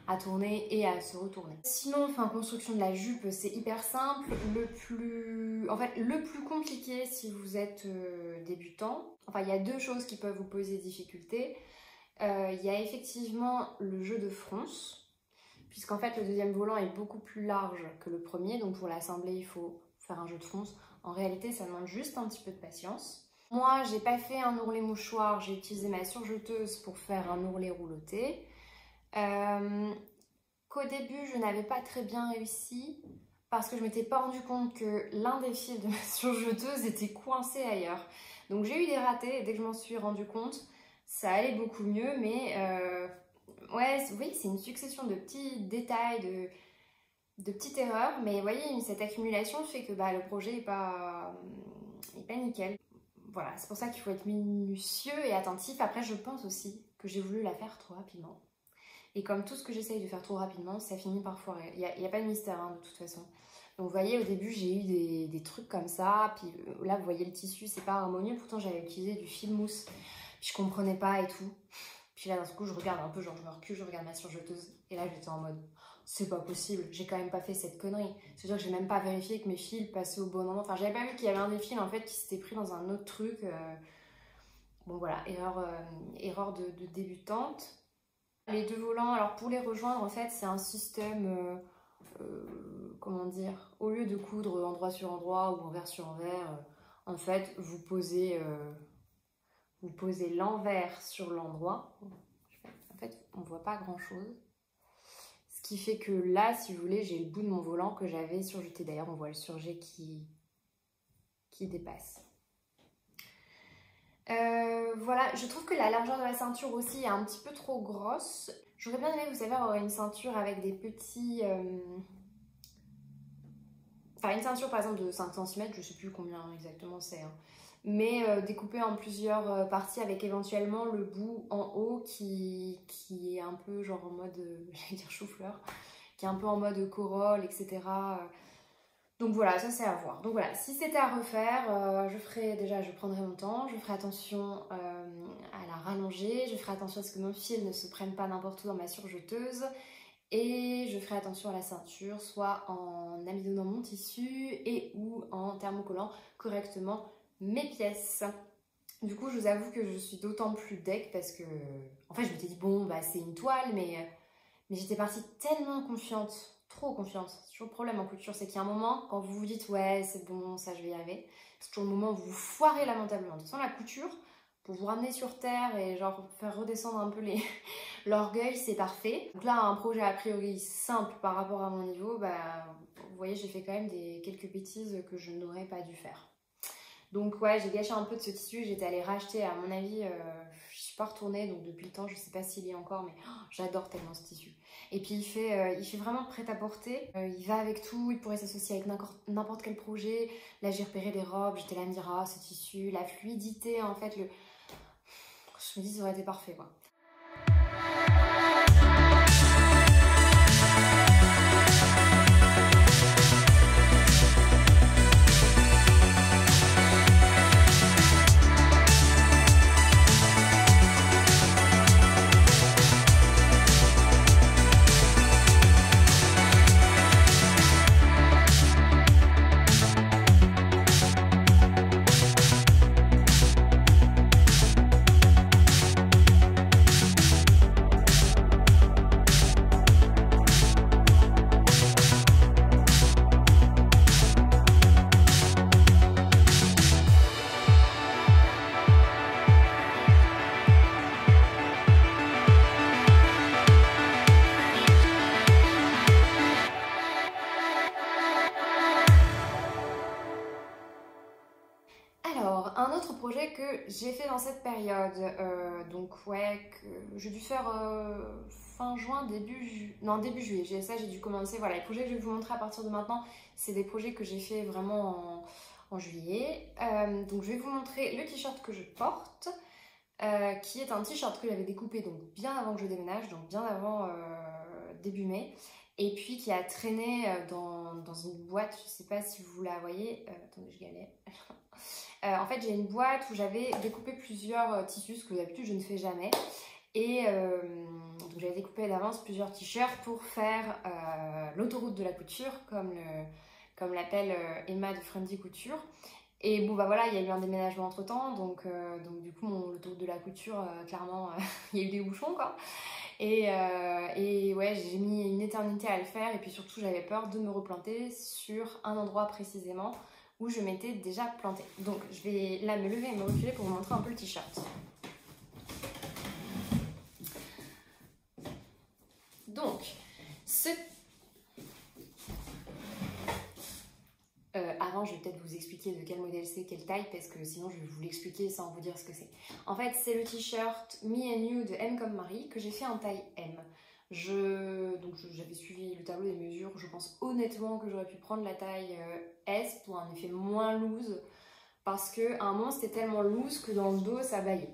à tourner et à se retourner. Sinon, enfin, construction de la jupe, c'est hyper simple. Le plus compliqué si vous êtes débutant, enfin, il y a deux choses qui peuvent vous poser difficulté. Il y a effectivement le jeu de fronce, puisqu'en fait, le deuxième volant est beaucoup plus large que le premier. Donc, pour l'assembler, il faut faire un jeu de fronce. En réalité, ça demande juste un petit peu de patience. Moi, j'ai pas fait un ourlet mouchoir, j'ai utilisé ma surjeteuse pour faire un ourlet rouloté. Qu'au début je n'avais pas très bien réussi parce que je m'étais pas rendu compte que l'un des fils de ma surjeteuse était coincé ailleurs. Donc j'ai eu des ratés et dès que je m'en suis rendu compte, ça allait beaucoup mieux, mais ouais, oui, c'est une succession de petits détails, de petites erreurs, mais vous voyez, cette accumulation fait que bah, le projet n'est pas nickel. Voilà, c'est pour ça qu'il faut être minutieux et attentif. Après, je pense aussi que j'ai voulu la faire trop rapidement. Et comme tout ce que j'essaye de faire trop rapidement, ça finit par foirer. Il n'y a pas de mystère hein, de toute façon. Donc vous voyez, au début, j'ai eu des trucs comme ça. Puis là, vous voyez le tissu, c'est pas harmonieux. Pourtant, j'avais utilisé du fil mousse. Puis je comprenais pas et tout. Puis là, d'un coup, je regarde un peu, genre je me recule, je regarde ma surjeteuse. Et là, j'étais en mode, c'est pas possible. J'ai quand même pas fait cette connerie. C'est-à-dire que j'ai même pas vérifié que mes fils passaient au bon endroit. Enfin, j'avais pas vu qu'il y avait un des fils, en fait, qui s'était pris dans un autre truc. Bon, voilà, erreur de débutante. Les deux volants, alors pour les rejoindre, en fait, c'est un système, comment dire, au lieu de coudre endroit sur endroit ou envers sur envers, en fait, vous posez l'envers sur l'endroit. En fait, on ne voit pas grand-chose. Ce qui fait que là, si vous voulez, j'ai le bout de mon volant que j'avais surjeté. D'ailleurs, on voit le surjet qui dépasse. Voilà, je trouve que la largeur de la ceinture aussi est un petit peu trop grosse. J'aurais bien aimé, vous savez, avoir une ceinture avec des petits... Enfin, une ceinture par exemple de 5 cm, je sais plus combien exactement c'est, hein. Mais découpée en plusieurs parties avec éventuellement le bout en haut qui est un peu genre en mode, j'allais dire chou-fleur, qui est un peu en mode corolle, etc. Donc voilà, ça c'est à voir. Donc voilà, si c'était à refaire, je prendrai mon temps, je ferai attention à la rallonger, je ferai attention à ce que mon fil ne se prenne pas n'importe où dans ma surjeteuse et je ferai attention à la ceinture, soit en amidonnant mon tissu et ou en thermocollant correctement mes pièces. Du coup, je vous avoue que je suis d'autant plus deck parce que, en fait, je m'étais dit, bon, bah c'est une toile, mais j'étais partie tellement confiante. Trop confiance. C'est toujours le problème en couture, c'est qu'il y a un moment, quand vous vous dites ouais c'est bon, ça je vais y arriver, c'est toujours le moment où vous vous foirez lamentablement. De toute façon la couture, pour vous ramener sur terre et genre faire redescendre un peu l'orgueil, c'est parfait. Donc là un projet a priori simple par rapport à mon niveau, bah vous voyez j'ai fait quand même quelques bêtises que je n'aurais pas dû faire. Donc ouais, j'ai gâché un peu de ce tissu, j'étais allée racheter, à mon avis, je suis pas retournée, donc depuis le temps, je sais pas s'il y est encore, mais oh, j'adore tellement ce tissu. Et puis il fait vraiment prêt-à-porter, il va avec tout, il pourrait s'associer avec n'importe quel projet. Là j'ai repéré des robes, j'étais là à me dire, ah ce tissu, la fluidité en fait, je me dis ça aurait été parfait quoi. projets que j'ai fait dans cette période. Donc ouais, que j'ai dû faire fin juin, début juillet. Ça, j'ai dû commencer. Voilà, les projets que je vais vous montrer à partir de maintenant, c'est des projets que j'ai fait vraiment en juillet. Donc je vais vous montrer le t-shirt que je porte, qui est un t-shirt que j'avais découpé donc bien avant que je déménage, donc bien avant début mai. Et puis qui a traîné dans une boîte, je ne sais pas si vous la voyez. Attendez, je galère. En fait, j'ai une boîte où j'avais découpé plusieurs tissus, ce que d'habitude je ne fais jamais. Et donc j'avais découpé d'avance plusieurs t-shirts pour faire l'autoroute de la couture, comme l'appelle Emma de Friendly Couture. Et bon bah voilà, il y a eu un déménagement entre temps, donc du coup l'autoroute de la couture, clairement, il y a eu des bouchons quoi. Et ouais, j'ai mis une éternité à le faire et puis surtout j'avais peur de me replanter sur un endroit précisément où je m'étais déjà plantée. Donc je vais là me lever et me reculer pour vous montrer un peu le t-shirt. Donc, avant, je vais peut-être vous expliquer de quel modèle c'est, quelle taille, parce que sinon je vais vous l'expliquer sans vous dire ce que c'est. En fait, c'est le t-shirt Me and You de M comme Marie que j'ai fait en taille M. J'avais suivi le tableau des mesures. Je pense honnêtement que j'aurais pu prendre la taille S pour un effet moins loose, parce qu'à un moment c'était tellement loose que dans le dos ça baillait.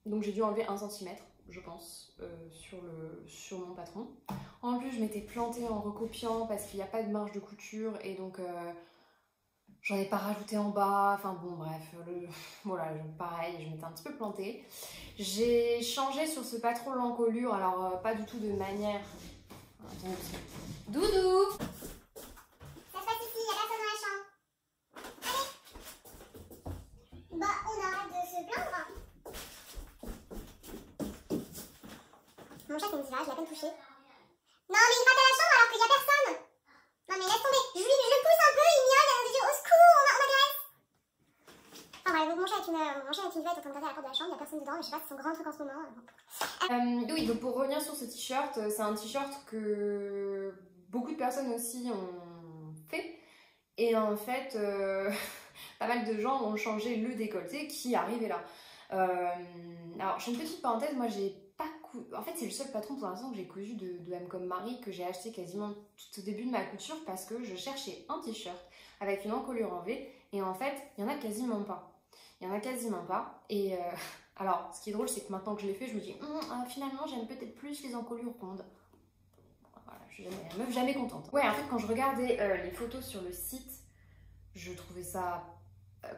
Donc j'ai dû enlever 1 cm, je pense, sur mon patron. En plus, je m'étais plantée en recopiant parce qu'il n'y a pas de marge de couture et donc j'en ai pas rajouté en bas. Enfin bon, bref, voilà, pareil, je m'étais un petit peu plantée. J'ai changé sur ce patron l'encolure, alors pas du tout de manière. Attends, Doudou! Ça se passe ici, il n'y a personne dans la chambre. Allez! Bah, on arrête de se plaindre. Mon chat, c'est une diva, je l'ai à peine touché. Non, mais il gratte à la chambre alors qu'il n'y a personne. Non, mais laisse tomber. Je le pousse un peu, il miaule, on dit au secours, on m'agresse. Enfin, voilà, mon chat est une diva, est en train de gratter à la porte de la chambre, il n'y a personne dedans, mais je sais pas, c'est son grand truc en ce moment. Oui, donc pour revenir sur ce t-shirt, c'est un t-shirt que beaucoup de personnes aussi ont fait. Et en fait, pas mal de gens ont changé le décolleté qui arrivait là. Alors, je fais une petite parenthèse, moi j'ai pas cousu. En fait, c'est le seul patron pour l'instant que j'ai cousu de M comme Marie, que j'ai acheté quasiment tout au début de ma couture parce que je cherchais un t-shirt avec une encolure en V et en fait, il y en a quasiment pas. Il y en a quasiment pas. Et alors, ce qui est drôle, c'est que maintenant que je l'ai fait, je me dis finalement, j'aime peut-être plus les encolures rondes. Voilà, je suis la meuf jamais contente. Ouais, en fait, quand je regardais les photos sur le site, je trouvais ça.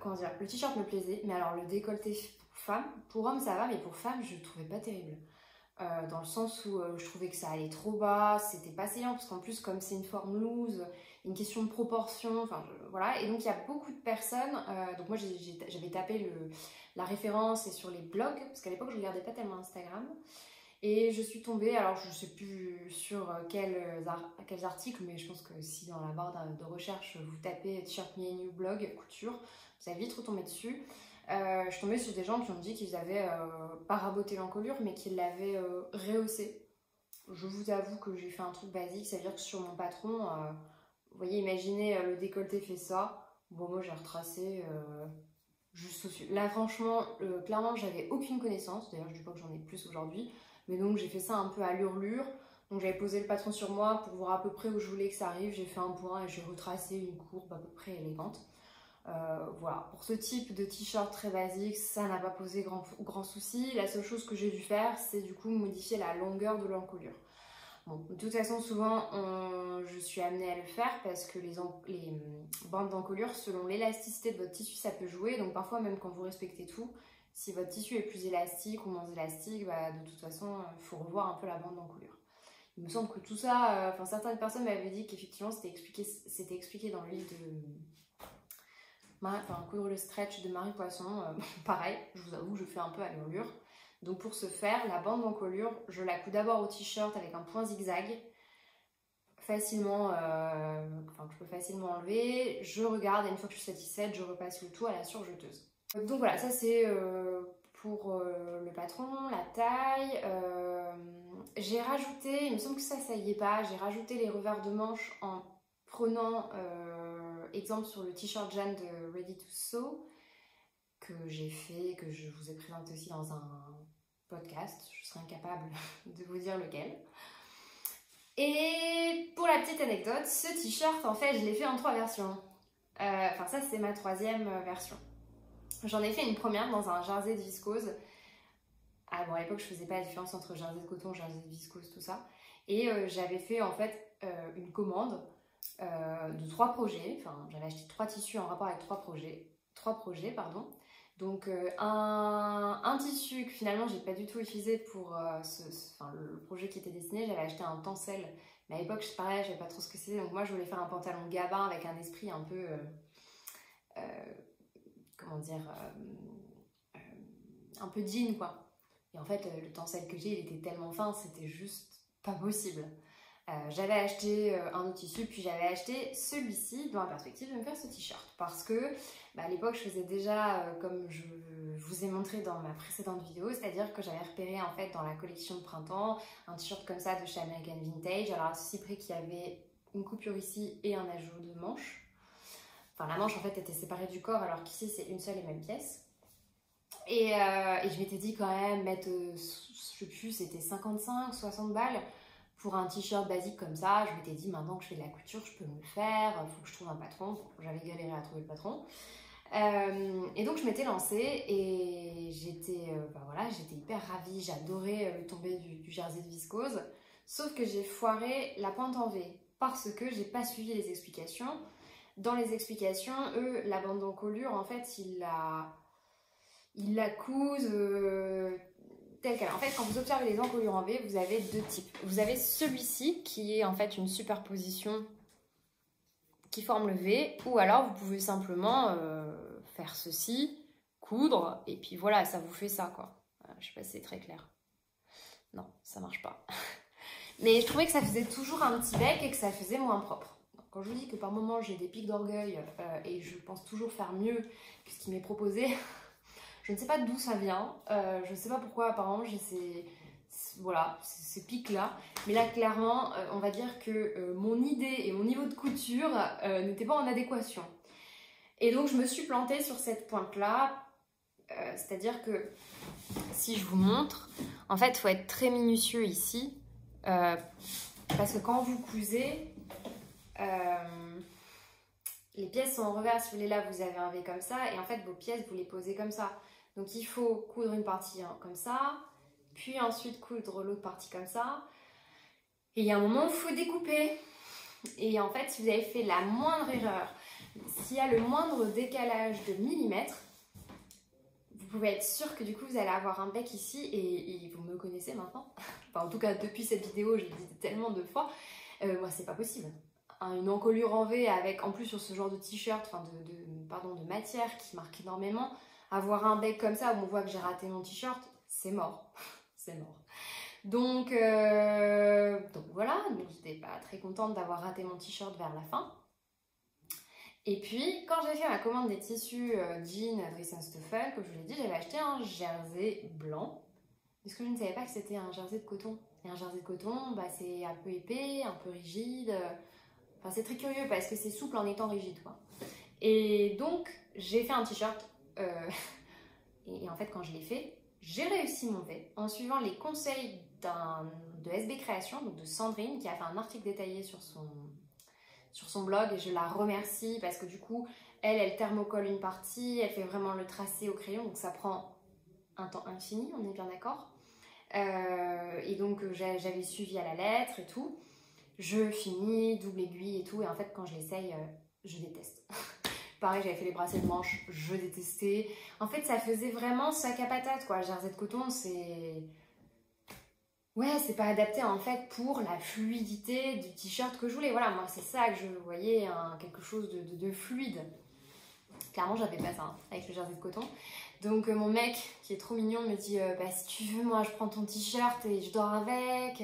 Comment dire, le t-shirt me plaisait, mais alors le décolleté pour femme, pour homme ça va, mais pour femme je le trouvais pas terrible. Dans le sens où je trouvais que ça allait trop bas, c'était pas saillant, parce qu'en plus comme c'est une forme loose, une question de proportion, enfin voilà, et donc il y a beaucoup de personnes, donc moi j'avais tapé la référence et sur les blogs, parce qu'à l'époque je regardais pas tellement Instagram, et je suis tombée, alors je sais plus sur quels articles, mais je pense que si dans la barre de recherche vous tapez t-shirt Me and You blog couture, vous allez vite retomber dessus. Je suis tombée sur des gens qui ont dit qu'ils avaient pas raboté l'encolure, mais qu'ils l'avaient rehaussé. Je vous avoue que j'ai fait un truc basique, c'est-à-dire que sur mon patron, vous voyez, imaginez le décolleté fait ça. Bon, moi j'ai retracé juste au-dessus. Là, franchement, clairement, j'avais aucune connaissance. D'ailleurs, je dis pas que j'en ai plus aujourd'hui. Mais donc, j'ai fait ça un peu à l'hurlure. Donc, j'avais posé le patron sur moi pour voir à peu près où je voulais que ça arrive. J'ai fait un point et j'ai retracé une courbe à peu près élégante. Voilà, pour ce type de t-shirt très basique, ça n'a pas posé grand souci. La seule chose que j'ai dû faire, c'est du coup modifier la longueur de l'encolure. Bon, de toute façon, souvent, je suis amenée à le faire parce que les bandes d'encolure, selon l'élasticité de votre tissu, ça peut jouer. Donc parfois, même quand vous respectez tout, si votre tissu est plus élastique ou moins élastique, bah, de toute façon, il faut revoir un peu la bande d'encolure. Il me semble que tout ça, certaines personnes m'avaient dit qu'effectivement, c'était expliqué dans le livre de... Coudre le stretch de Marie Poisson, pareil, je vous avoue, je fais un peu à l'hurlure. Donc pour ce faire, la bande d'encolure, je la couds d'abord au t-shirt avec un point zigzag, facilement, que je peux facilement enlever. Je regarde et une fois que je suis satisfaite, je repasse le tout à la surjeteuse. Donc voilà, ça c'est pour le patron, la taille. J'ai rajouté, il me semble que ça y est pas, j'ai rajouté les revers de manche en prenant exemple sur le t-shirt Jeanne de Ready to Sew. que j'ai fait, que je vous ai présenté aussi dans un podcast. Je serais incapable de vous dire lequel. Et pour la petite anecdote, ce t-shirt, en fait, je l'ai fait en 3 versions. Enfin, ça, c'est ma 3e version. J'en ai fait une première dans un jersey de viscose. Ah bon, à l'époque, je faisais pas la différence entre jersey de coton, jersey de viscose, tout ça. Et j'avais fait, en fait, une commande de 3 projets. Enfin, j'avais acheté 3 tissus en rapport avec 3 projets. 3 projets, pardon. Donc, un tissu que finalement, j'ai pas du tout utilisé pour le projet qui était destiné. J'avais acheté un tencel. Mais à l'époque, pareil, je savais pas trop ce que c'était. Donc, moi, je voulais faire un pantalon gabin avec un esprit un peu... comment dire, un peu jean quoi. Et en fait le tencel que j'ai il était tellement fin, c'était juste pas possible. J'avais acheté un autre tissu, puis j'avais acheté celui-ci dans la perspective de me faire ce t-shirt parce que à l'époque je faisais déjà comme je vous ai montré dans ma précédente vidéo, c'est-à-dire que j'avais repéré en fait dans la collection de printemps un t-shirt comme ça de chez American Vintage, alors à ceci près qu'il y avait une coupure ici et un ajout de manche. Enfin, la manche en fait était séparée du corps alors qu'ici c'est une seule et même pièce. Et je m'étais dit quand même mettre, je sais plus, c'était 55, 60 balles pour un t-shirt basique comme ça. Je m'étais dit maintenant que je fais de la couture, je peux me le faire, il faut que je trouve un patron. Bon, j'avais galéré à trouver le patron. Et donc je m'étais lancée et j'étais hyper ravie, j'adorais le tombé du jersey de viscose. Sauf que j'ai foiré la pointe en V parce que j'ai pas suivi les explications. Dans les explications, eux, la bande d'encolure, en fait, ils la cousent telle qu'elle. En fait, quand vous observez les encolures en V, vous avez 2 types. Vous avez celui-ci, qui est en fait une superposition qui forme le V, ou alors vous pouvez simplement faire ceci, coudre, et puis voilà, ça vous fait ça, quoi. Je sais pas si c'est très clair. Non, ça marche pas. Mais je trouvais que ça faisait toujours un petit bec et que ça faisait moins propre. Quand je vous dis que par moments j'ai des pics d'orgueil et je pense toujours faire mieux que ce qui m'est proposé, je ne sais pas d'où ça vient, je ne sais pas pourquoi apparemment j'ai ces pics là, mais là clairement on va dire que mon idée et mon niveau de couture n'étaient pas en adéquation. Et donc je me suis plantée sur cette pointe là, c'est-à-dire que si je vous montre, en fait il faut être très minutieux ici, parce que quand vous cousez, les pièces sont en revers. Si vous voulez, là vous avez un V comme ça et en fait vos pièces vous les posez comme ça. Donc il faut coudre une partie comme ça, puis ensuite coudre l'autre partie comme ça, et il y a un moment où il faut découper. Et en fait si vous avez fait la moindre erreur, s'il y a le moindre décalage de millimètres, vous pouvez être sûr que du coup vous allez avoir un bec ici, et vous me connaissez maintenant, enfin en tout cas depuis cette vidéo, j'ai dit tellement de fois, moi c'est pas possible. Une encolure en V avec, en plus sur ce genre de t-shirt, enfin de matière qui marque énormément, avoir un bec comme ça où on voit que j'ai raté mon t-shirt, c'est mort. C'est mort. Donc voilà, donc j'étais pas très contente d'avoir raté mon t-shirt vers la fin. Et puis quand j'ai fait ma commande des tissus jean Dries & Stoffel, comme je vous l'ai dit, j'avais acheté un jersey blanc, parce que je ne savais pas que c'était un jersey de coton. Et un jersey de coton, c'est un peu épais, un peu rigide. Enfin, c'est très curieux parce que c'est souple en étant rigide, quoi. Et donc, j'ai fait un t-shirt. Et en fait, quand je l'ai fait, j'ai réussi mon V en suivant les conseils de SB Création, donc de Sandrine, qui a fait un article détaillé sur son blog. Et je la remercie parce que du coup, elle thermocolle une partie, elle fait vraiment le tracé au crayon. Donc, ça prend un temps infini, on est bien d'accord. Et donc, j'avais suivi à la lettre et tout. Je finis, double aiguille et tout, et en fait quand je l'essaye, je déteste. Pareil, j'avais fait les bracelets de manche, je détestais. En fait, ça faisait vraiment sac à patate, quoi. Le jersey de coton, c'est... Ouais, c'est pas adapté en fait pour la fluidité du t-shirt que je voulais. Voilà, moi c'est ça que je voyais, quelque chose de fluide. Clairement, j'avais pas ça avec le jersey de coton. Donc mon mec, qui est trop mignon, me dit si tu veux, moi je prends ton t-shirt et je dors avec.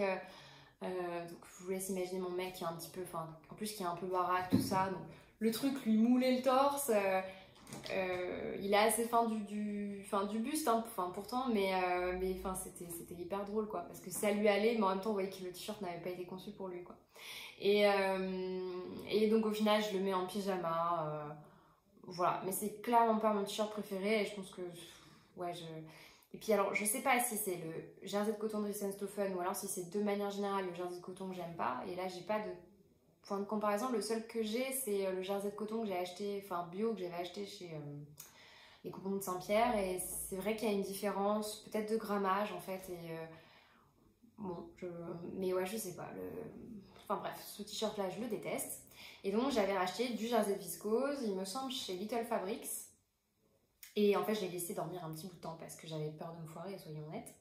Donc je vous laisse imaginer mon mec qui est un petit peu, en plus qui est un peu baraque, tout ça, donc le truc lui moulait le torse, il est assez fin du buste, pourtant, mais c'était hyper drôle, quoi, parce que ça lui allait, mais en même temps, vous voyez que le t-shirt n'avait pas été conçu pour lui, quoi. Et donc au final, je le mets en pyjama, voilà, mais c'est clairement pas mon t-shirt préféré et je pense que, ouais, Et puis alors, je sais pas si c'est le jersey de coton de Riesen-Stoffeln ou alors si c'est de manière générale le jersey de coton que j'aime pas. Et là, j'ai pas de point de comparaison. Le seul que j'ai, c'est le jersey de coton que j'ai acheté, enfin bio, que j'avais acheté chez les Coupons de Saint-Pierre. Et c'est vrai qu'il y a une différence, peut-être de grammage en fait. Et bon, mais ouais, je sais pas. Enfin bref, ce t-shirt là, je le déteste. Et donc, j'avais racheté du jersey de viscose, il me semble, chez Little Fabrics. Et en fait, je l'ai laissé dormir un petit bout de temps parce que j'avais peur de me foirer, soyons honnêtes.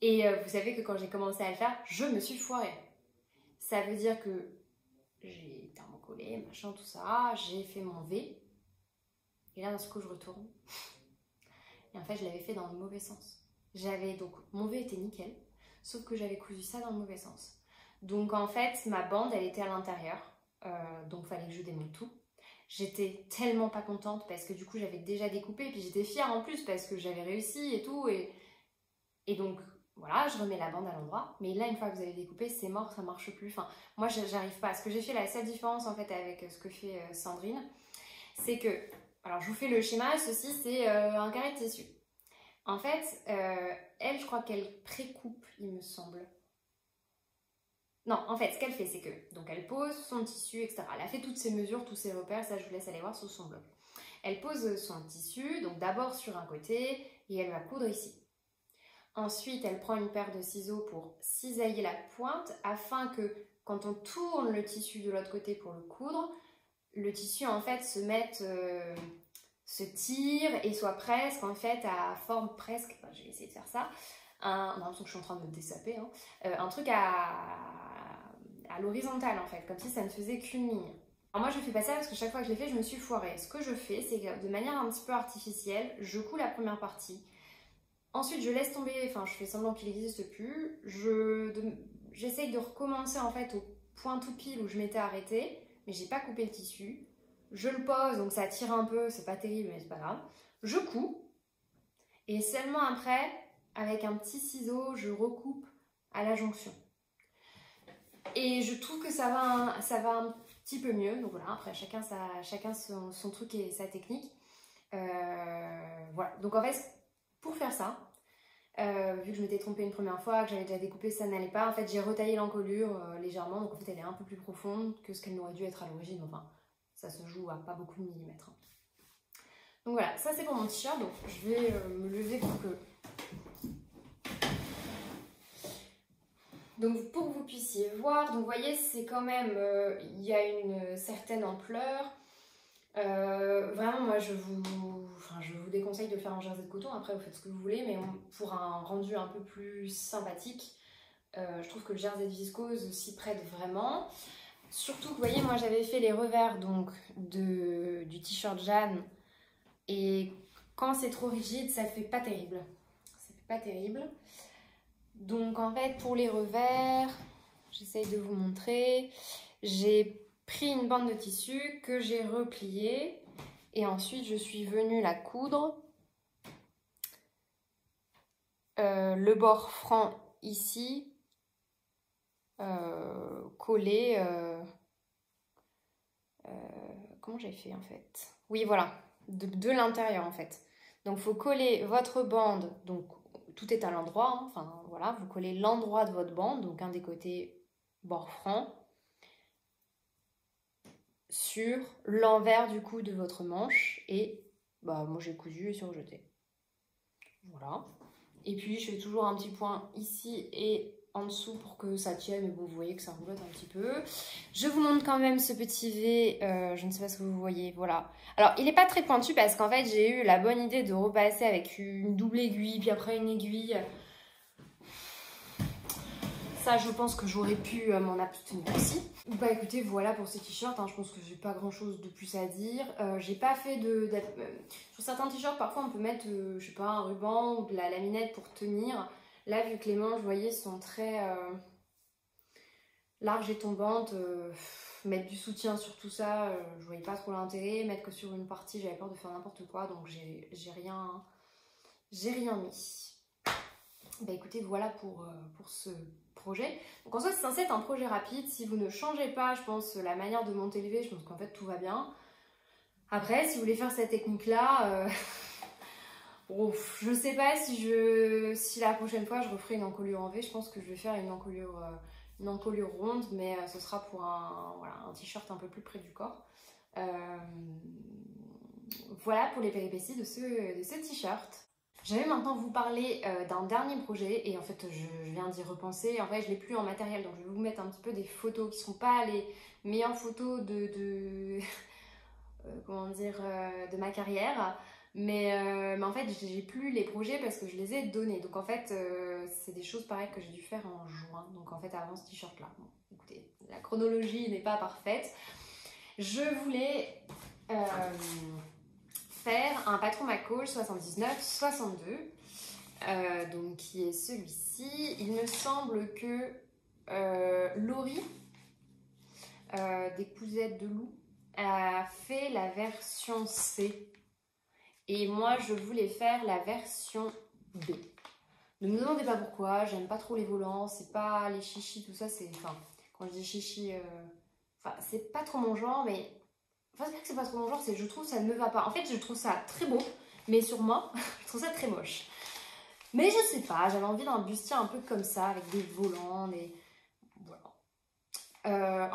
Et vous savez que quand j'ai commencé à le faire, je me suis foirée. Ça veut dire que j'ai thermocollé, machin, tout ça, j'ai fait mon V. Et là, d'un coup, je retourne. Et en fait, je l'avais fait dans le mauvais sens. Donc, mon V était nickel, sauf que j'avais cousu ça dans le mauvais sens. Donc, en fait, ma bande, elle était à l'intérieur. Donc, il fallait que je démonte tout. J'étais tellement pas contente parce que du coup j'avais déjà découpé et puis j'étais fière en plus parce que j'avais réussi et tout et donc voilà, je remets la bande à l'endroit, mais là une fois que vous avez découpé c'est mort, ça marche plus. Enfin moi j'arrive pas. Ce que j'ai fait, la seule différence en fait avec ce que fait Sandrine, c'est que, alors je vous fais le schéma, ceci c'est un carré de tissu. En fait elle, je crois qu'elle précoupe, il me semble. Non, en fait, ce qu'elle fait, c'est que, donc elle pose son tissu, etc. Elle a fait toutes ses mesures, tous ses repères, ça je vous laisse aller voir sur son blog. Elle pose son tissu, donc d'abord sur un côté, et elle va coudre ici. Ensuite, elle prend une paire de ciseaux pour cisailler la pointe, afin que, quand on tourne le tissu de l'autre côté pour le coudre, le tissu, en fait, se tire et soit presque, en fait, à forme presque, enfin, je vais essayer de faire ça, on a l'impression que je suis en train de me désaper, hein, un truc à l'horizontale en fait, comme si ça ne faisait qu'une ligne. Alors moi je fais pas ça parce que chaque fois que je l'ai fait je me suis foirée. Ce que je fais c'est que de manière un petit peu artificielle, je couds la première partie, ensuite je laisse tomber, enfin je fais semblant qu'il n'existe plus, j'essaye de recommencer en fait au point tout pile où je m'étais arrêtée, mais j'ai pas coupé le tissu, je le pose donc ça tire un peu, c'est pas terrible mais c'est pas grave, je couds et seulement après avec un petit ciseau je recoupe à la jonction. Et je trouve que ça va un petit peu mieux. Donc voilà, après chacun son truc et sa technique. Voilà, donc en fait, pour faire ça, vu que je m'étais trompée une première fois, que j'avais déjà découpé, ça n'allait pas. En fait, j'ai retaillé l'encolure légèrement. Donc en fait, elle est un peu plus profonde que ce qu'elle n'aurait dû être à l'origine. Enfin, ça se joue à pas beaucoup de millimètres. Donc voilà, ça c'est pour mon t-shirt. Donc je vais me lever pour que... Donc pour que vous puissiez voir, donc vous voyez c'est quand même, il y a une certaine ampleur. Vraiment moi je vous déconseille de le faire en jersey de coton, après vous faites ce que vous voulez, mais pour un rendu un peu plus sympathique, je trouve que le jersey de viscose s'y prête vraiment. Surtout que vous voyez moi j'avais fait les revers donc du t-shirt Jeanne et quand c'est trop rigide ça fait pas terrible. Ça fait pas terrible. Donc en fait pour les revers, j'essaye de vous montrer, j'ai pris une bande de tissu que j'ai repliée et ensuite je suis venue la coudre. Le bord franc ici, collé, comment j'ai fait en fait? Oui voilà, de l'intérieur en fait. Donc il faut coller votre bande, donc tout est à l'endroit, hein. Enfin voilà, vous collez l'endroit de votre bande, donc un des côtés bord franc, sur l'envers du coup de votre manche et bah moi j'ai cousu et surjeté. Voilà. Et puis je fais toujours un petit point ici et en dessous pour que ça tienne, mais bon vous voyez que ça roulotte un petit peu. Je vous montre quand même ce petit V, je ne sais pas ce que vous voyez, voilà. Alors il n'est pas très pointu parce qu'en fait j'ai eu la bonne idée de repasser avec une double aiguille, puis après une aiguille. Ça je pense que j'aurais pu m'en abstenir aussi. Bah écoutez voilà pour ces t-shirts, hein, je pense que j'ai pas grand chose de plus à dire. J'ai pas fait sur certains t-shirts parfois on peut mettre je sais pas un ruban ou de la laminette pour tenir. Là vu que les manches vous voyez sont très larges et tombantes, mettre du soutien sur tout ça je voyais pas trop l'intérêt. Mettre que sur une partie j'avais peur de faire n'importe quoi donc j'ai rien mis. Bah écoutez voilà pour ce projet. Donc en soi c'est censé être un projet rapide. Si vous ne changez pas je pense la manière de monter le V, je pense qu'en fait tout va bien. Après, si vous voulez faire cette technique-là, bon, je sais pas si la prochaine fois je referai une encolure en V, je pense que je vais faire une encolure ronde, mais ce sera pour voilà, un t-shirt un peu plus près du corps. Voilà pour les péripéties de ce t-shirt. Je vais maintenant vous parler d'un dernier projet et en fait je viens d'y repenser. En fait je l'ai plus en matériel, donc je vais vous mettre un petit peu des photos qui ne sont pas les meilleures photos comment dire, de ma carrière. Mais en fait j'ai plus les projets parce que je les ai donnés. Donc en fait c'est des choses pareilles que j'ai dû faire en juin. Donc en fait avant ce t-shirt là. Bon, écoutez, la chronologie n'est pas parfaite. Je voulais faire un patron McCall 79-62, donc qui est celui-ci. Il me semble que Laurie, des Cousettes de Loup, a fait la version C. Et moi, je voulais faire la version B. Ne me demandez pas pourquoi, j'aime pas trop les volants, c'est pas les chichis, tout ça, c'est... Enfin, quand je dis chichi, enfin, c'est pas trop mon genre, mais... Enfin, c'est pas que c'est pas trop mon genre, c'est que je trouve que ça ne me va pas. En fait, je trouve ça très beau, mais sur moi, je trouve ça très moche. Mais je sais pas, j'avais envie d'un bustier un peu comme ça, avec des volants, des... Voilà.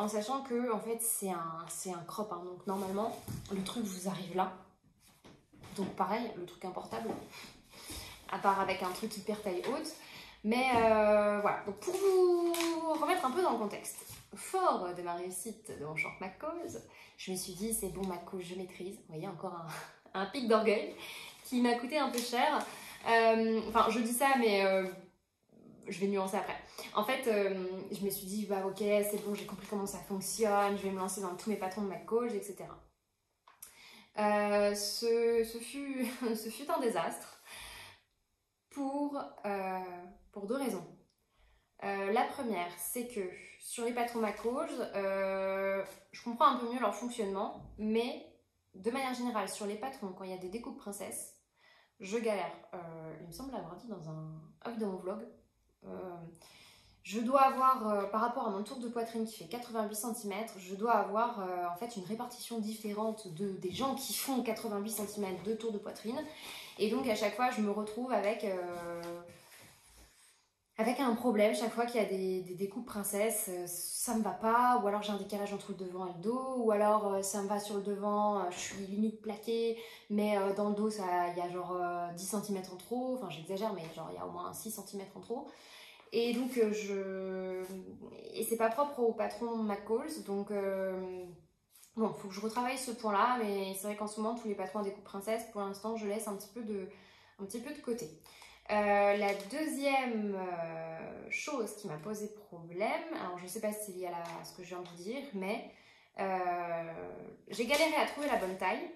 En sachant que, en fait, c'est un crop, hein, donc normalement, le truc vous arrive là. Donc pareil, le truc importable, à part avec un truc hyper taille haute. Mais voilà, donc pour vous remettre un peu dans le contexte, fort de ma réussite de mon short McCall, je me suis dit c'est bon McCall, je maîtrise. Vous voyez, encore un pic d'orgueil qui m'a coûté un peu cher. Enfin, je dis ça, mais je vais nuancer après. En fait, je me suis dit, bah ok, c'est bon, j'ai compris comment ça fonctionne, je vais me lancer dans tous mes patrons de McCall, etc. Ce fut un désastre pour 2 raisons. La première, c'est que sur les patrons McCall, je comprends un peu mieux leur fonctionnement, mais de manière générale, sur les patrons, quand il y a des découpes princesses, je galère. Il me semble l'avoir dit dans mon vlog. Je dois avoir, par rapport à mon tour de poitrine qui fait 88 cm, je dois avoir en fait une répartition différente des gens qui font 88 cm de tour de poitrine. Et donc à chaque fois, je me retrouve avec un problème. Chaque fois qu'il y a des découpes princesses, ça me va pas. Ou alors j'ai un décalage entre le devant et le dos. Ou alors ça me va sur le devant, je suis limite plaquée. Mais dans le dos, il y a genre 10 cm en trop. Enfin j'exagère, mais genre il y a au moins 6 cm en trop. Et donc, et c'est pas propre au patron McCall, donc bon, il faut que je retravaille ce point-là, mais c'est vrai qu'en ce moment, tous les patrons à découpe princesse, pour l'instant, je laisse un petit peu de côté. La deuxième chose qui m'a posé problème, alors je sais pas si c'est lié à ce que je viens de vous dire, mais j'ai galéré à trouver la bonne taille.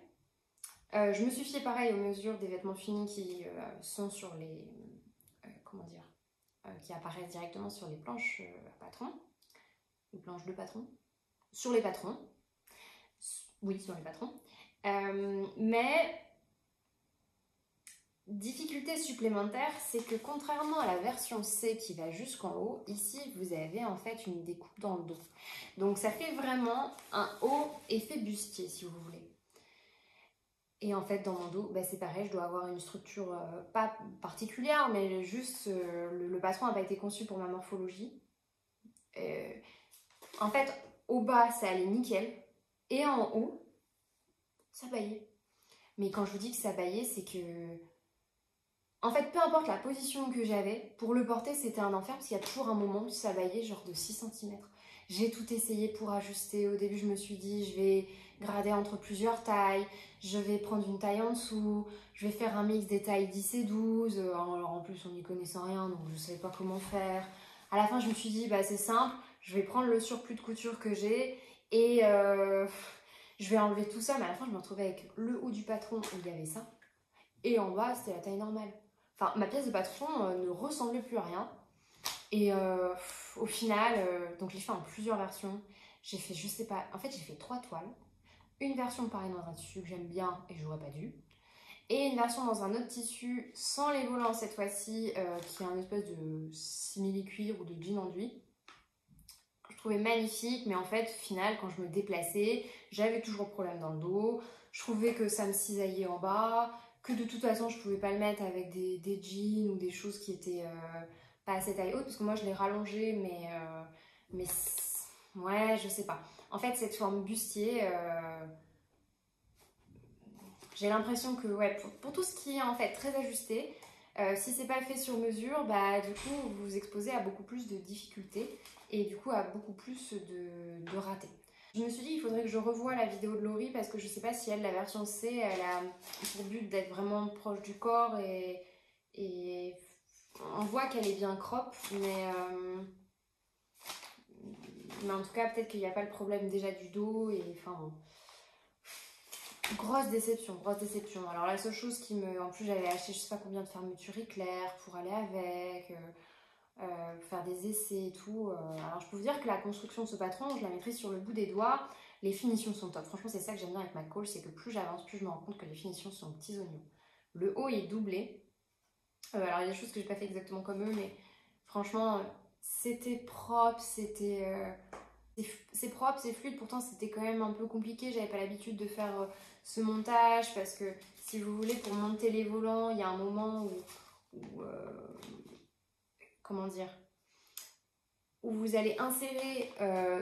Je me suis fiée pareil aux mesures des vêtements finis qui sont sur les... comment dire, qui apparaissent directement sur les planches patrons, les planches de patron, sur les patrons, oui, sur les patrons. Mais difficulté supplémentaire, c'est que contrairement à la version C qui va jusqu'en haut, ici vous avez en fait une découpe dans le dos. Donc ça fait vraiment un haut effet bustier si vous voulez. Et en fait, dans mon dos, bah, c'est pareil, je dois avoir une structure pas particulière, mais juste le patron n'a pas été conçu pour ma morphologie. En fait, au bas, ça allait nickel. Et en haut, ça baillait. Mais quand je vous dis que ça baillait, c'est que... En fait, peu importe la position que j'avais, pour le porter, c'était un enfer, parce qu'il y a toujours un moment où ça baillait, genre de 6 cm. J'ai tout essayé pour ajuster. Au début, je me suis dit, je vais grader entre plusieurs tailles, je vais prendre une taille en dessous, je vais faire un mix des tailles 10 et 12. Alors en plus, on n'y connaissait rien, donc je ne savais pas comment faire. À la fin, je me suis dit, bah, c'est simple, je vais prendre le surplus de couture que j'ai et je vais enlever tout ça. Mais à la fin, je me retrouvais avec le haut du patron où il y avait ça. Et en bas, c'était la taille normale. Enfin, ma pièce de patron ne ressemblait plus à rien. Et au final, donc je l'ai fait en plusieurs versions. J'ai fait, je sais pas, en fait j'ai fait 3 toiles. Une version pareil dans un tissu que j'aime bien et j'aurais pas dû. Et une version dans un autre tissu sans les volants cette fois-ci, qui est un espèce de simili-cuir ou de jean enduit. Je trouvais magnifique, mais en fait, au final, quand je me déplaçais, j'avais toujours problème dans le dos. Je trouvais que ça me cisaillait en bas, que de toute façon je pouvais pas le mettre avec des jeans ou des choses qui étaient pas assez taille haute, parce que moi je l'ai rallongé, mais ouais, je sais pas. En fait, cette forme bustier, j'ai l'impression que ouais, pour tout ce qui est en fait très ajusté, si c'est pas fait sur mesure, bah du coup vous vous exposez à beaucoup plus de difficultés et du coup à beaucoup plus de ratés. Je me suis dit il faudrait que je revoie la vidéo de Laurie parce que je sais pas si elle, la version C, elle a pour but d'être vraiment proche du corps et on voit qu'elle est bien crop, mais en tout cas peut-être qu'il n'y a pas le problème déjà du dos et enfin bon. Grosse déception, grosse déception. Alors la seule chose qui me... En plus j'avais acheté je sais pas combien de fermetures éclairs pour aller avec, faire des essais et tout. Alors je peux vous dire que la construction de ce patron, je la maîtrise sur le bout des doigts. Les finitions sont top. Franchement c'est ça que j'aime bien avec ma colle, c'est que plus j'avance, plus je me rends compte que les finitions sont aux petits oignons. Le haut est doublé. Alors il y a des choses que j'ai pas fait exactement comme eux, mais franchement c'était propre, c'est propre, c'est fluide, pourtant c'était quand même un peu compliqué, j'avais pas l'habitude de faire ce montage parce que si vous voulez pour monter les volants, il y a un moment où comment dire, où vous allez insérer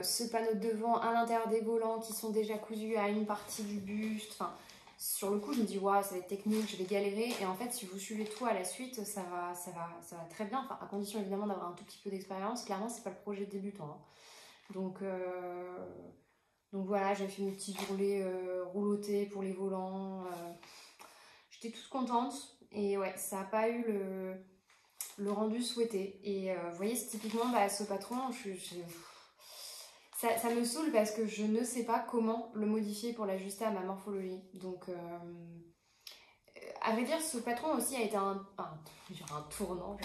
ce panneau de devant à l'intérieur des volants qui sont déjà cousus à une partie du buste, enfin sur le coup je me dis waouh ça va être technique, je vais galérer et en fait si vous suivez tout à la suite ça va très bien, enfin à condition évidemment d'avoir un tout petit peu d'expérience, clairement c'est pas le projet débutant hein. Donc voilà, j'ai fait mes petits ourlets roulotés pour les volants. J'étais toute contente. Et ouais, ça n'a pas eu le rendu souhaité. Et vous voyez, c'est typiquement bah, ce patron, ça me saoule parce que je ne sais pas comment le modifier pour l'ajuster à ma morphologie. Donc, à vrai dire, ce patron aussi a été un tournant.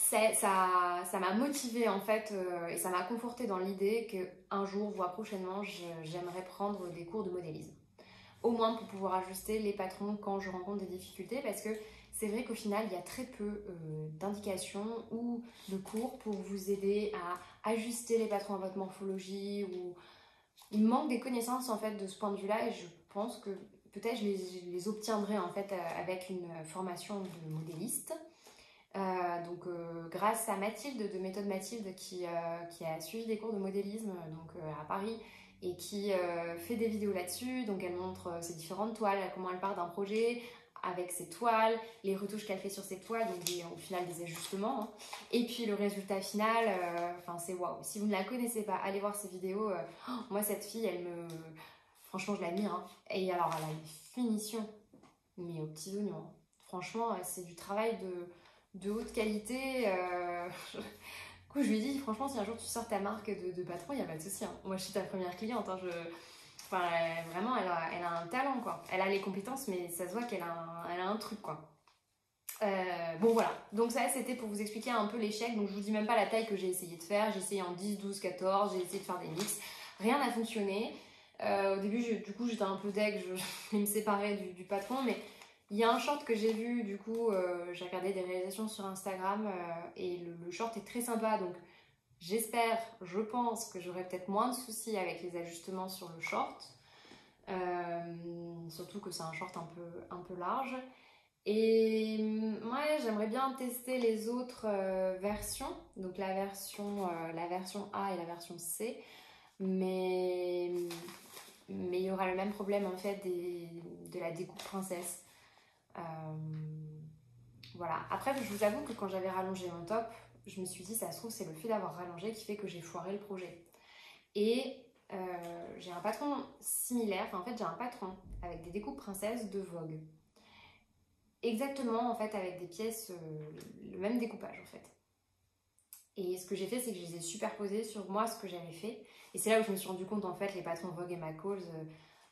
Ça m'a motivée en fait et ça m'a confortée dans l'idée qu'un jour, voire prochainement, j'aimerais prendre des cours de modélisme. Au moins pour pouvoir ajuster les patrons quand je rencontre des difficultés parce que c'est vrai qu'au final, il y a très peu d'indications ou de cours pour vous aider à ajuster les patrons à votre morphologie ou il manque des connaissances en fait de ce point de vue-là et je pense que peut-être je les obtiendrai en fait avec une formation de modéliste. Grâce à Mathilde de Méthode Mathilde qui a suivi des cours de modélisme à Paris et qui fait des vidéos là-dessus. Donc elle montre ses différentes toiles, comment elle part d'un projet avec ses toiles, les retouches qu'elle fait sur ses toiles, donc au final des ajustements. Hein. Et puis le résultat final, c'est waouh. Si vous ne la connaissez pas, allez voir ses vidéos. Moi cette fille, franchement je l'admire. Hein. Et alors elle a une finition, mais aux petits oignons. Hein. Franchement c'est du travail de haute qualité. Du coup, je lui ai dit, franchement, si un jour tu sors ta marque de patron, il n'y a pas de souci. Hein. Moi, je suis ta première cliente. Hein. Vraiment, elle a un talent, quoi. Elle a les compétences, mais ça se voit qu'elle a un truc, quoi. Bon, voilà. Donc ça, c'était pour vous expliquer un peu l'échec. Donc, je vous dis même pas la taille que j'ai essayé de faire. J'ai essayé en 10, 12, 14. J'ai essayé de faire des mix. Rien n'a fonctionné. Au début, du coup, j'étais un peu deg. Je vais me séparer du patron, mais... Il y a un short que j'ai vu, du coup, j'ai regardé des réalisations sur Instagram et le short est très sympa. Donc, j'espère, je pense que j'aurai peut-être moins de soucis avec les ajustements sur le short. Surtout que c'est un short un peu large. Et ouais, j'aimerais bien tester les autres versions. Donc, la version A et la version C. Mais il y aura le même problème en fait de la découpe princesse. Voilà. Après, je vous avoue que quand j'avais rallongé mon top, je me suis dit, ça se trouve, c'est le fait d'avoir rallongé qui fait que j'ai foiré le projet. Et j'ai un patron similaire, enfin en fait j'ai un patron avec des découpes princesses de Vogue. Exactement en fait avec des pièces, le même découpage en fait. Et ce que j'ai fait, c'est que je les ai superposées sur moi, ce que j'avais fait. Et c'est là où je me suis rendu compte en fait, les patrons Vogue et McCall,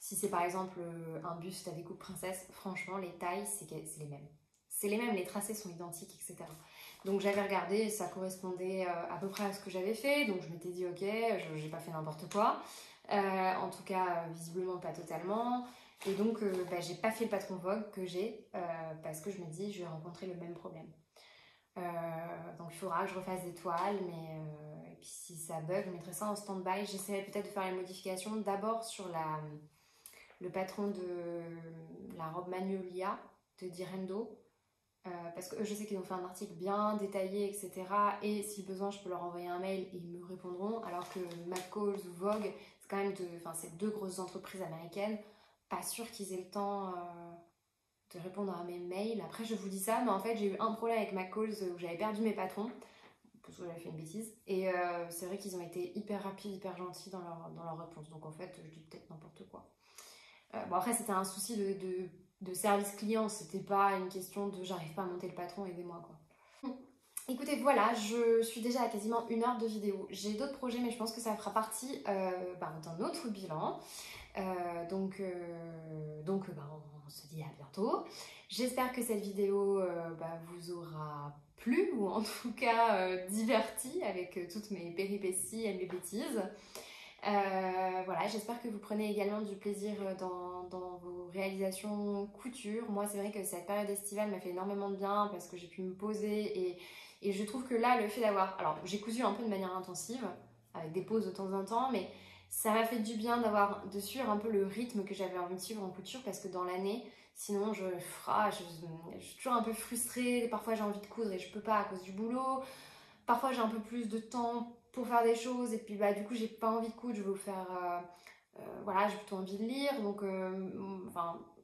si c'est par exemple un buste à découpe princesse, franchement les tailles c'est les mêmes. C'est les mêmes, les tracés sont identiques, etc. Donc j'avais regardé, ça correspondait à peu près à ce que j'avais fait, donc je m'étais dit ok, j'ai pas fait n'importe quoi. En tout cas, visiblement pas totalement. Et donc j'ai pas fait le patron Vogue que j'ai parce que je me dis je vais rencontrer le même problème. Donc il faudra que je refasse des toiles, et puis si ça bug, je mettrai ça en stand-by. J'essaierai peut-être de faire les modifications d'abord sur le patron de la robe Magnolia de Direndo. Parce que je sais qu'ils ont fait un article bien détaillé, etc. Et si besoin, je peux leur envoyer un mail et ils me répondront. Alors que McCall ou Vogue, c'est quand même c'est deux grosses entreprises américaines. Pas sûr qu'ils aient le temps de répondre à mes mails. Après, je vous dis ça, mais en fait, j'ai eu un problème avec McCall où j'avais perdu mes patrons. Parce que j'avais fait une bêtise. Et c'est vrai qu'ils ont été hyper rapides, hyper gentils dans leur réponse. Donc en fait, je dis peut-être n'importe quoi. Bon, après, c'était un souci de service client, c'était pas une question de j'arrive pas à monter le patron, aidez-moi quoi. Écoutez, voilà, je suis déjà à quasiment 1 heure de vidéo. J'ai d'autres projets, mais je pense que ça fera partie d'un autre bilan. On se dit à bientôt. J'espère que cette vidéo vous aura plu, ou en tout cas diverti avec toutes mes péripéties et mes bêtises. Voilà, j'espère que vous prenez également du plaisir dans vos réalisations couture. Moi, c'est vrai que cette période estivale m'a fait énormément de bien parce que j'ai pu me poser et je trouve que là, le fait d'avoir... Alors, j'ai cousu un peu de manière intensive, avec des pauses de temps en temps, mais ça m'a fait du bien de suivre un peu le rythme que j'avais envie de suivre en couture parce que dans l'année, sinon, je suis toujours un peu frustrée. Parfois, j'ai envie de coudre et je peux pas à cause du boulot. Parfois, j'ai un peu plus de temps pour faire des choses et puis du coup j'ai pas envie de coudre, je veux faire voilà, j'ai plutôt envie de lire, donc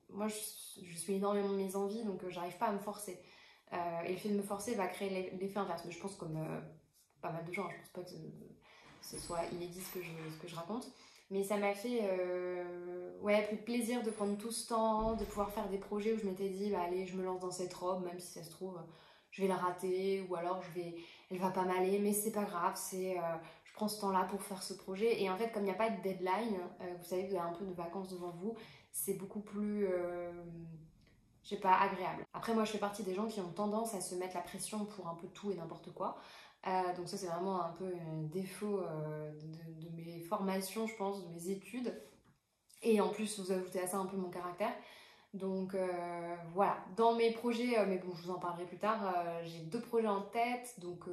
moi je suis énormément mes envies, donc j'arrive pas à me forcer et le fait de me forcer va créer l'effet inverse, mais je pense comme pas mal de gens, je pense pas que ce soit inédit ce que je raconte, mais ça m'a fait ouais, plus de plaisir de prendre tout ce temps, de pouvoir faire des projets où je m'étais dit allez, je me lance dans cette robe, même si ça se trouve je vais la rater, ou alors elle va pas m'aller, mais c'est pas grave, je prends ce temps-là pour faire ce projet. Et en fait, comme il n'y a pas de deadline, vous savez, vous avez un peu de vacances devant vous, c'est beaucoup plus, je sais pas, agréable. Après, moi, je fais partie des gens qui ont tendance à se mettre la pression pour un peu tout et n'importe quoi. Donc ça, c'est vraiment un peu un défaut de mes formations, je pense, de mes études. Et en plus, vous ajoutez à ça un peu mon caractère. Donc voilà, dans mes projets, mais bon, je vous en parlerai plus tard, j'ai 2 projets en tête. Donc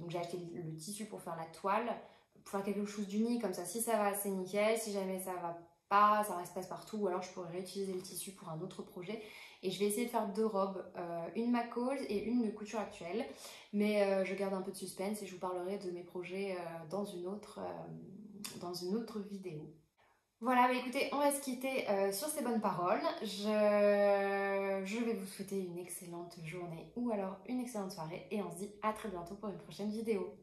j'ai acheté le tissu pour faire la toile, pour faire quelque chose d'uni, comme ça si ça va c'est nickel, si jamais ça va pas, ça reste passe-partout, ou alors je pourrais réutiliser le tissu pour un autre projet. Et je vais essayer de faire 2 robes, une McCall et une de couture actuelle, mais je garde un peu de suspense et je vous parlerai de mes projets dans une autre vidéo. Voilà, écoutez, on va se quitter sur ces bonnes paroles. Je vais vous souhaiter une excellente journée ou alors une excellente soirée et on se dit à très bientôt pour une prochaine vidéo.